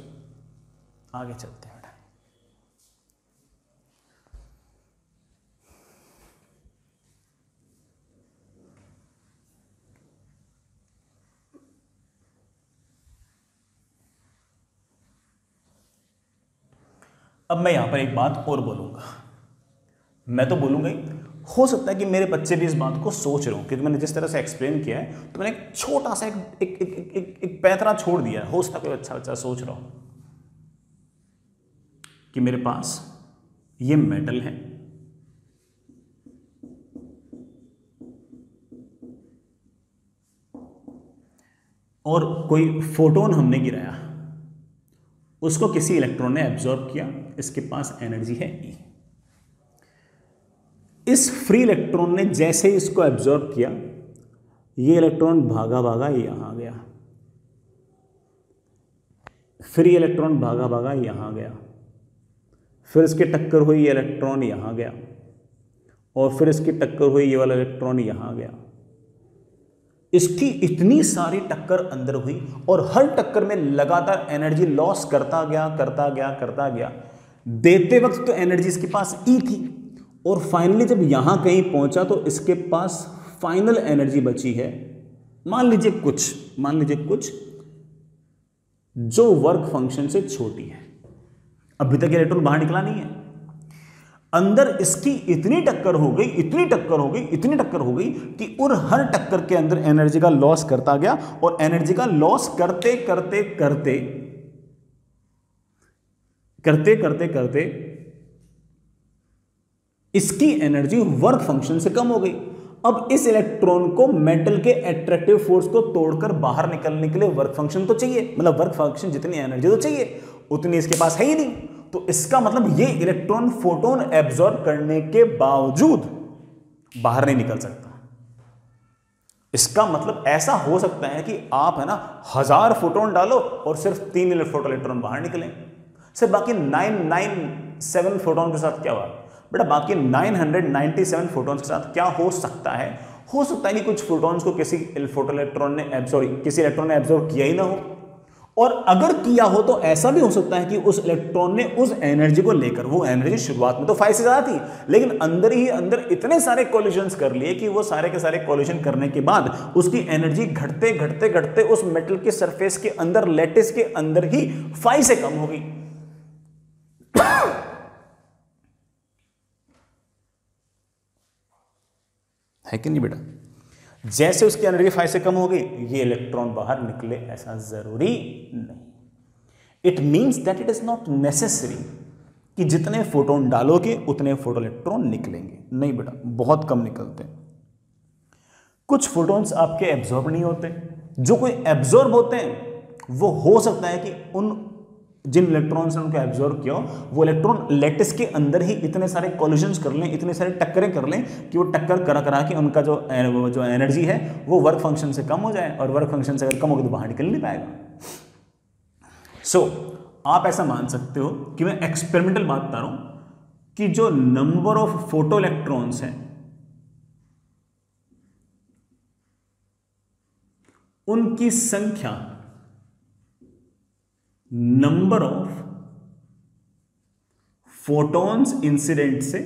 आगे चलते हैं बेटा। अब मैं यहां पर एक बात और बोलूंगा। मैं तो बोलूंगा ही, हो सकता है कि मेरे बच्चे भी इस बात को सोच रहे हो, क्योंकि मैंने जिस तरह से एक्सप्लेन किया है तो मैंने एक छोटा सा एक पैतरा छोड़ दिया है। हो सकता है कोई अच्छा बच्चा सोच रहा हो कि मेरे पास ये मेटल है और कोई फोटोन हमने गिराया, उसको किसी इलेक्ट्रॉन ने एब्जॉर्ब किया, इसके पास एनर्जी है E। इस फ्री इलेक्ट्रॉन ने जैसे ही इसको एब्जॉर्ब किया, ये इलेक्ट्रॉन भागा भागा यहां गया, फ्री इलेक्ट्रॉन भागा भागा यहां गया, फिर इसकी टक्कर हुई ये इलेक्ट्रॉन यहां गया, और फिर इसकी टक्कर हुई ये वाला इलेक्ट्रॉन यहां गया। इसकी इतनी सारी टक्कर अंदर हुई और हर टक्कर में लगातार एनर्जी लॉस करता गया। देते वक्त तो एनर्जी इसके पास E थी, और फाइनली जब यहां कहीं पहुंचा तो इसके पास फाइनल एनर्जी बची है, मान लीजिए कुछ जो वर्क फंक्शन से छोटी है। अभी तक इलेक्ट्रॉन बाहर निकला नहीं है, अंदर इसकी इतनी टक्कर हो गई, इतनी टक्कर हो गई, इतनी टक्कर हो गई कि उन हर टक्कर के अंदर एनर्जी का लॉस करता गया, और एनर्जी का लॉस करते करते करते करते करते करते इसकी एनर्जी वर्क फंक्शन से कम हो गई। अब इस इलेक्ट्रॉन को मेटल के एट्रैक्टिव फोर्स को तोड़कर बाहर निकलने के लिए वर्क फंक्शन तो चाहिए, मतलब वर्क फंक्शन जितनी एनर्जी तो चाहिए, उतनी इसके पास है ही नहीं। तो इसका मतलब ये इलेक्ट्रॉन फोटोन एब्जॉर्ब करने के बावजूद बाहर नहीं निकल सकता। इसका मतलब ऐसा हो सकता है कि आप है ना 1000 फोटोन डालो और सिर्फ 3 फोटो इलेक्ट्रॉन बाहर निकले, सिर्फ बाकी 997 फोटोन के साथ क्या हुआ बेटा, बाकी 997 फोटॉन्स के साथ क्या हो सकता है? हो सकता है कि कुछ फोटॉन्स को किसी फोटो इलेक्ट्रॉन ने किसी इलेक्ट्रॉन ने एब्जॉर्ब किया ही ना हो, और अगर किया हो तो ऐसा भी हो सकता है कि उस इलेक्ट्रॉन ने उस एनर्जी को लेकर, वो एनर्जी शुरुआत में तो 5 से ज्यादा थी, लेकिन अंदर ही अंदर इतने सारे कोलिजन्स कर लिए कि वो सारे के सारे कोलिजन करने के बाद उसकी एनर्जी घटते घटते घटते उस मेटल के सरफेस के अंदर, लैटिस के अंदर ही 5 से कम हो गई। है कि नहीं बेटा? जैसे उसकी एनर्जी 5 से कम हो गई, ये इलेक्ट्रॉन बाहर निकले ऐसा जरूरी नहीं। It means that it is not necessary कि जितने फोटोन डालोगे उतने फोटो इलेक्ट्रॉन निकलेंगे। नहीं बेटा, बहुत कम निकलते हैं। कुछ फोटोन्स आपके एब्जॉर्ब नहीं होते, जो कोई एब्जॉर्ब होते हैं वो हो सकता है कि उन जिन इलेक्ट्रॉन्स ने उनको एब्जॉर्ब किया वो इलेक्ट्रॉन लैटिस के अंदर ही इतने सारे कोलिजन्स कर लें, इतने सारे टक्करें कर लें कि वो टक्कर करा करा के उनका जो एनर्जी है वो वर्क फंक्शन से कम हो जाए, और वर्क फंक्शन से अगर कम होगा तो बाहर निकल नहीं पाएगा। सो आप ऐसा मान सकते हो कि मैं एक्सपेरिमेंटल बात बता रहा हूं कि जो नंबर ऑफ फोटो इलेक्ट्रॉन्स हैं उनकी संख्या नंबर ऑफ फोटॉन्स इंसिडेंट से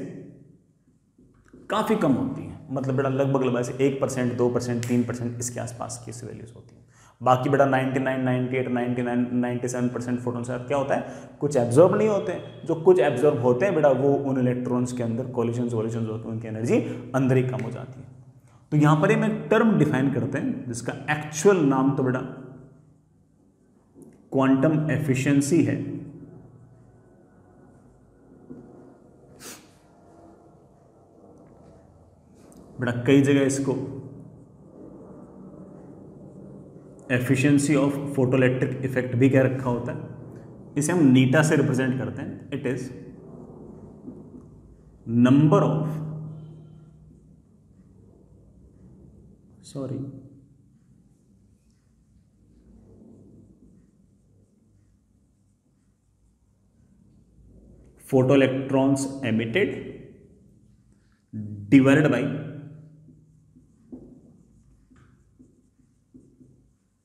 काफी कम होती है। मतलब बेटा लगभग ऐसे 1%, 2%, 3% इसके आसपास की वैल्यूज होती है। बाकी बेटा 99, 98, 99, 97% फोटॉन्स के साथ क्या होता है, कुछ एब्जॉर्ब नहीं होते। जो कुछ एब्जॉर्ब होते हैं बेटा वो उन इलेक्ट्रॉन्स के अंदर कोलिजन्स होते हैं, उनकी एनर्जी अंदर ही कम हो जाती है। तो यहां पर हम एक टर्म डिफाइन करते हैं जिसका एक्चुअल नाम तो बेटा क्वांटम एफिशिएंसी है। बेटा कई जगह इसको एफिशिएंसी ऑफ फोटोइलेक्ट्रिक इफेक्ट भी कह रखा होता है। इसे हम नीटा से रिप्रेजेंट करते हैं। It is number of photoelectrons emitted divided by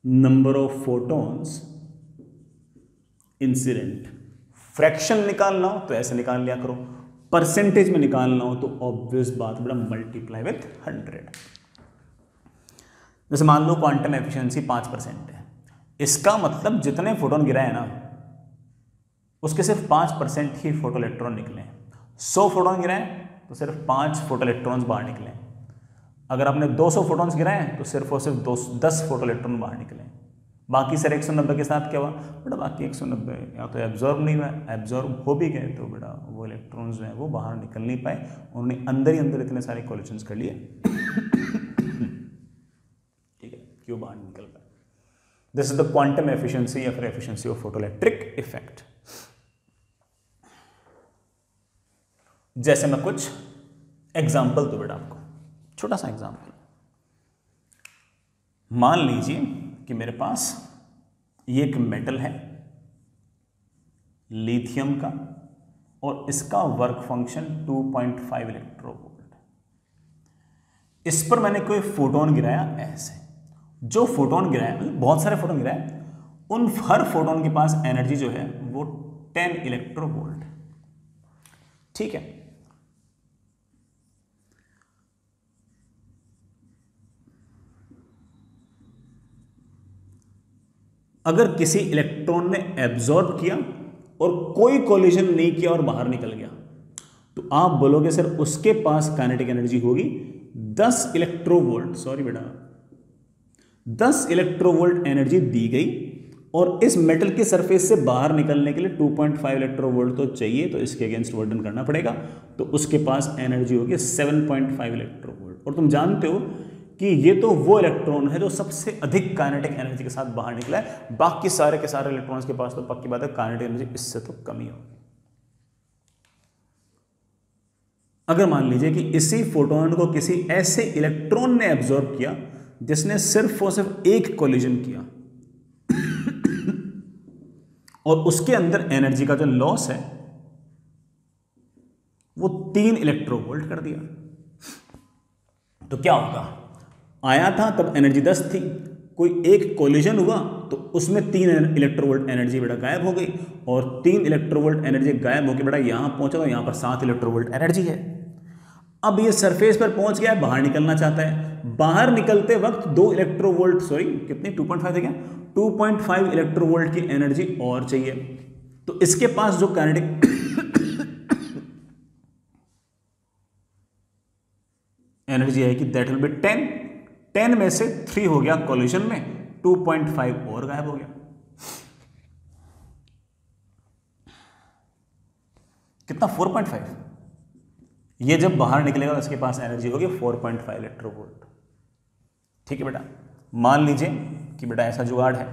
number of photons incident। Fraction निकालना हो तो ऐसे निकाल लिया करो, परसेंटेज में निकालना हो तो ऑब्वियस बात बेटा मल्टीप्लाई विथ 100। जैसे मान लो क्वांटम एफिशिएंसी 5% है, इसका मतलब जितने फोटोन गिरा है ना उसके सिर्फ 5% ही फोटो इलेक्ट्रॉन निकले। 100 फोटोन गिराए तो सिर्फ 5 फोटो इलेक्ट्रॉन्स बाहर निकले। अगर आपने 200 फोटोन्स गिराए तो सिर्फ और सिर्फ 10 फोटो इलेक्ट्रॉन बाहर निकले। बाकी सर 190 के साथ क्या हुआ बेटा, बाकी 190 या तो एब्जॉर्ब नहीं हुआ, एब्जॉर्ब हो भी गए तो बेटा वो इलेक्ट्रॉन्स जो है वो बाहर निकल नहीं पाए, उन्होंने अंदर ही अंदर इतने सारे कोलिजन्स कर लिए। ठीक है, क्यों बाहर निकल पाए? This is the quantum efficiency या फिर एफिशिएंसी ऑफ फोटोइलेक्ट्रिक इफेक्ट। जैसे मैं कुछ एग्जाम्पल दूं बेटा आपको, छोटा सा एग्जाम्पल। मान लीजिए कि मेरे पास ये एक मेटल है लिथियम का, और इसका वर्क फंक्शन 2.5 इलेक्ट्रोवोल्ट। इस पर मैंने कोई फोटोन गिराया ऐसे, जो फोटोन गिराया मतलब बहुत सारे फोटोन गिराए, उन हर फोटोन के पास एनर्जी जो है वो 10 इलेक्ट्रोवोल्ट। ठीक है, अगर किसी इलेक्ट्रॉन ने एब्जॉर्ब किया और कोई कोलिजन नहीं किया और बाहर निकल गया, तो आप बोलोगे सर उसके पास काइनेटिक एनर्जी होगी 10 इलेक्ट्रोवोल्ट, सॉरी बेटा 10 इलेक्ट्रोवोल्ट एनर्जी दी गई और इस मेटल के सरफेस से बाहर निकलने के लिए 2.5 इलेक्ट्रोवोल्ट तो चाहिए, तो इसके अगेंस्ट वर्डन करना पड़ेगा, तो उसके पास एनर्जी होगी 7.5 इलेक्ट्रोवोल्ट। और तुम जानते हो कि ये तो वो इलेक्ट्रॉन है जो सबसे अधिक काइनेटिक एनर्जी के साथ बाहर निकला है, बाकी सारे के सारे इलेक्ट्रॉन्स के पास तो पक्की बात है काइनेटिक एनर्जी इससे तो कम ही होगी। अगर मान लीजिए कि इसी फोटोन को किसी ऐसे इलेक्ट्रॉन ने एब्जॉर्ब किया जिसने सिर्फ और सिर्फ एक कोलिजन किया और उसके अंदर एनर्जी का जो लॉस है वो 3 इलेक्ट्रोवोल्ट कर दिया, तो क्या होगा? आया था तब एनर्जी 10 थी, कोई एक कोलिजन हुआ तो उसमें 3 इलेक्ट्रोवोल्ट एनर्जी बेटा गायब हो गई, और 3 इलेक्ट्रोवोल्ट एनर्जी गायब होकर बेटा यहां पहुंचा तो यहां पर 7 इलेक्ट्रोवोल्ट एनर्जी है। अब ये सरफेस पर पहुंच गया है, बाहर निकलना चाहता है, बाहर निकलते वक्त 2 इलेक्ट्रोवोल्ट, सॉरी कितनी 2.5 थे क्या, 2.5 इलेक्ट्रोवोल्ट की एनर्जी और चाहिए, तो इसके पास जो काइनेटिक एनर्जी आएगी दैट विल बी 10 में से 3 हो गया कोलिजन में, 2.5 और गायब हो गया। कितना? 4.5। ये जब बाहर निकलेगा तो इसके पास एनर्जी होगी 4.5 इलेक्ट्रोवोल्ट। ठीक है बेटा, मान लीजिए कि बेटा ऐसा जुगाड़ है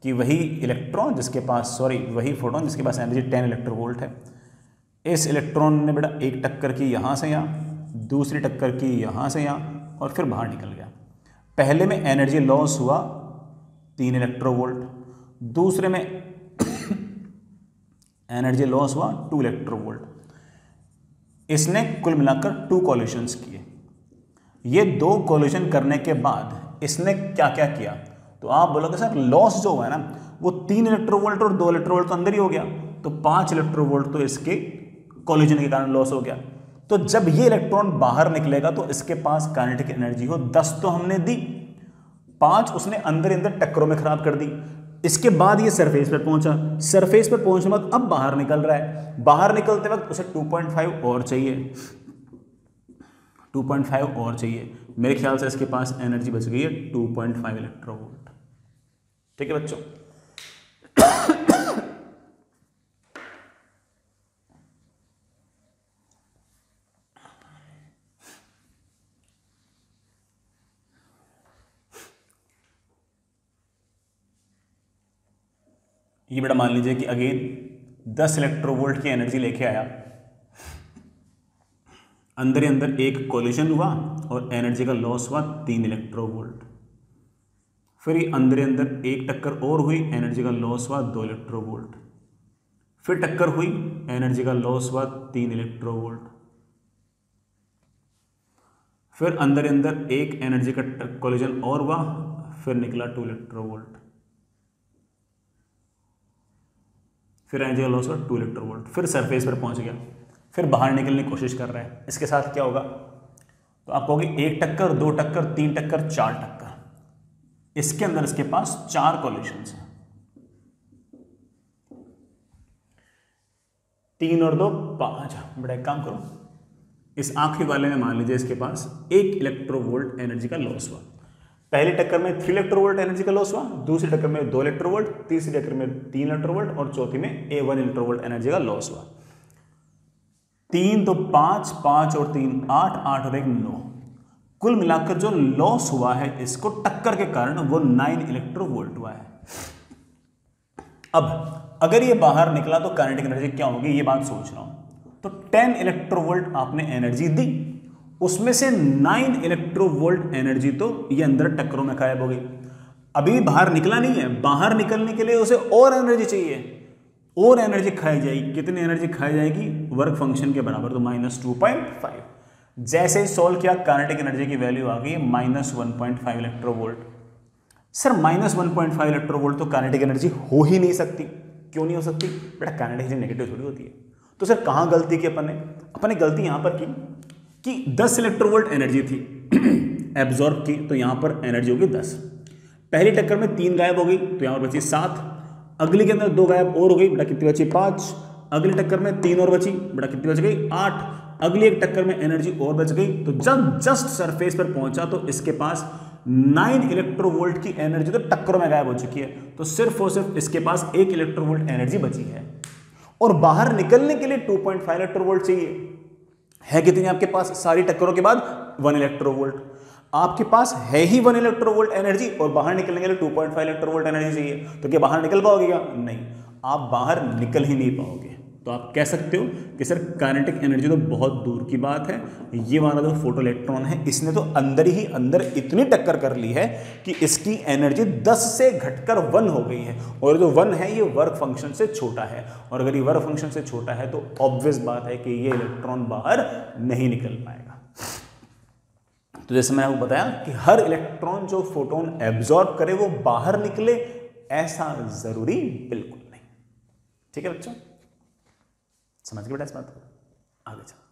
कि वही इलेक्ट्रॉन जिसके पास, सॉरी वही फोटोन जिसके पास एनर्जी 10 इलेक्ट्रोवोल्ट है, इस इलेक्ट्रॉन ने बेटा एक टक्कर की यहाँ से यहाँ, दूसरी टक्कर की यहाँ से यहाँ और फिर बाहर निकल गया। पहले में एनर्जी लॉस हुआ 3 इलेक्ट्रोवोल्ट, दूसरे में एनर्जी लॉस हुआ 2 इलेक्ट्रोवोल्ट। इसने कुल मिलाकर 2 कोलिजन्स किए। ये 2 कोलिजन करने के बाद इसने क्या क्या किया, तो आप बोलोगे सर लॉस जो हुआ है ना वो 3 इलेक्ट्रोवोल्ट और 2 इलेक्ट्रोवोल्ट तो अंदर ही हो गया, तो 5 इलेक्ट्रोवोल्ट तो इसके कोलिजन के कारण लॉस हो गया। तो जब ये इलेक्ट्रॉन बाहर निकलेगा तो इसके पास काइनेटिक एनर्जी हो 10 तो हमने दी, 5 उसने अंदर टक्करों में खराब कर दी। इसके बाद ये सरफेस पर पहुंचा, सरफेस पर पहुंचने के बाद अब बाहर निकल रहा है, बाहर निकलते वक्त उसे 2.5 और चाहिए, 2.5 और चाहिए। मेरे ख्याल से इसके पास एनर्जी बच गई है 2.5 इलेक्ट्रोवोल्ट। ठीक है बच्चों, ये बेटा मान लीजिए कि अगेन 10 इलेक्ट्रोवोल्ट की एनर्जी लेके आया, अंदर ही अंदर एक कोलिजन हुआ और एनर्जी का लॉस हुआ 3 इलेक्ट्रोवोल्ट। फिर ये अंदर ही अंदर एक टक्कर और हुई, एनर्जी का लॉस हुआ 2 इलेक्ट्रोवोल्ट। फिर टक्कर हुई, एनर्जी का लॉस हुआ 3 इलेक्ट्रोवोल्ट। फिर अंदर ही अंदर एक एनर्जी का कोलिजन और हुआ, फिर निकला 2 इलेक्ट्रोवोल्ट। फिर एनर्जी का लॉस हुआ 2 इलेक्ट्रोवोल्ट। फिर सरफेस पर पहुंच गया, फिर बाहर निकलने की कोशिश कर रहा है। इसके साथ क्या होगा, तो आप कहोगे 1 टक्कर, 2 टक्कर, 3 टक्कर, 4 टक्कर। इसके अंदर इसके पास 4 कोलिजन्स हैं, 3 और 2 5। बड़ा एक काम करो, इस आखिरी वाले में मान लीजिए इसके पास 1 इलेक्ट्रोवोल्ट एनर्जी का लॉस हुआ। पहली टक्कर में 3 इलेक्ट्रोवोल्ट एनर्जी का लॉस हुआ, दूसरी टक्कर में 2 इलेक्ट्रोवोल्ट, तीसरी टक्कर में 3 इलेक्ट्रोवोल्ट और चौथी में 1 इलेक्ट्रोवोल्ट एनर्जी का लॉस हुआ। 3 तो 5, 5 और 3 8, 8 और 1 9। कुल मिलाकर जो लॉस हुआ है इसको टक्कर के कारण वो 9 इलेक्ट्रोवोल्ट हुआ है। अब अगर ये बाहर निकला तो काइनेटिक एनर्जी क्या होगी, ये बात सोच रहा हूं। तो 10 इलेक्ट्रोवोल्ट आपने एनर्जी दी, उसमें से 9 इलेक्ट्रोवोल्ट एनर्जी तो ये अंदर टक्करों में गायब हो गई। अभी बाहर निकला नहीं है, बाहर निकलने के लिए उसे और एनर्जी चाहिए, और एनर्जी खाई जाएगी। कितनी एनर्जी खाई जाएगी, वर्क फंक्शन के बराबर, तो -2.5। जैसे ही सॉल्व किया काइनेटिक एनर्जी की वैल्यू आ गई -1.5 इलेक्ट्रोवोल्ट। सर -1.5 इलेक्ट्रोवोल्ट तो काइनेटिक एनर्जी हो ही नहीं सकती। क्यों नहीं हो सकती बेटा, काइनेटिक एनर्जी नेगेटिव थोड़ी होती है। तो सर कहाँ गलती की अपन ने गलती यहाँ पर की कि 10 इलेक्ट्रोवोल्ट एनर्जी थी एब्जॉर्ब की, तो यहाँ पर एनर्जी होगी 10। पहली टक्कर में 3 गायब हो गई तो यहाँ पर बची 7, अगली के अंदर 2 गायब और हो गई, बेटा कितनी बची 5, अगली टक्कर में 3 और बची, बेटा कितनी बच गई 8, अगली एक टक्कर में एनर्जी और बच गई, तो जब जस्ट सरफेस पर पहुंचा तो इसके पास 9 इलेक्ट्रोवोल्ट की एनर्जी तो टक्करों में गायब हो चुकी है, तो सिर्फ और सिर्फ इसके पास 1 इलेक्ट्रोवोल्ट एनर्जी बची है। और बाहर निकलने के लिए 2.5 इलेक्ट्रोवोल्ट चाहिए, है कितनी आपके पास सारी टक्करों के बाद 1 इलेक्ट्रोवोल्ट। आपके पास है ही 1 इलेक्ट्रोवोल्ट एनर्जी और बाहर निकलने के लिए 2.5 इलेक्ट्रोवोल्ट एनर्जी चाहिए, तो क्या बाहर निकल पाओगे क्या? नहीं, आप बाहर निकल ही नहीं पाओगे। तो आप कह सकते हो कि सर काइनेटिक एनर्जी तो बहुत दूर की बात है, ये वाला जो फोटो इलेक्ट्रॉन है इसने तो अंदर ही अंदर इतनी टक्कर कर ली है कि इसकी एनर्जी 10 से घटकर 1 हो गई है, और जो 1 है ये वर्क फंक्शन से छोटा है, और अगर ये वर्क फंक्शन से छोटा है तो ऑब्वियस बात है कि ये इलेक्ट्रॉन बाहर नहीं निकल पाएगा। तो जैसे मैंने आपको बताया कि हर इलेक्ट्रॉन जो फोटोन एब्जॉर्ब करे वो बाहर निकले, ऐसा जरूरी बिल्कुल नहीं। ठीक है बच्चों, समझ गए बेटा इस बात को? आगे चलो।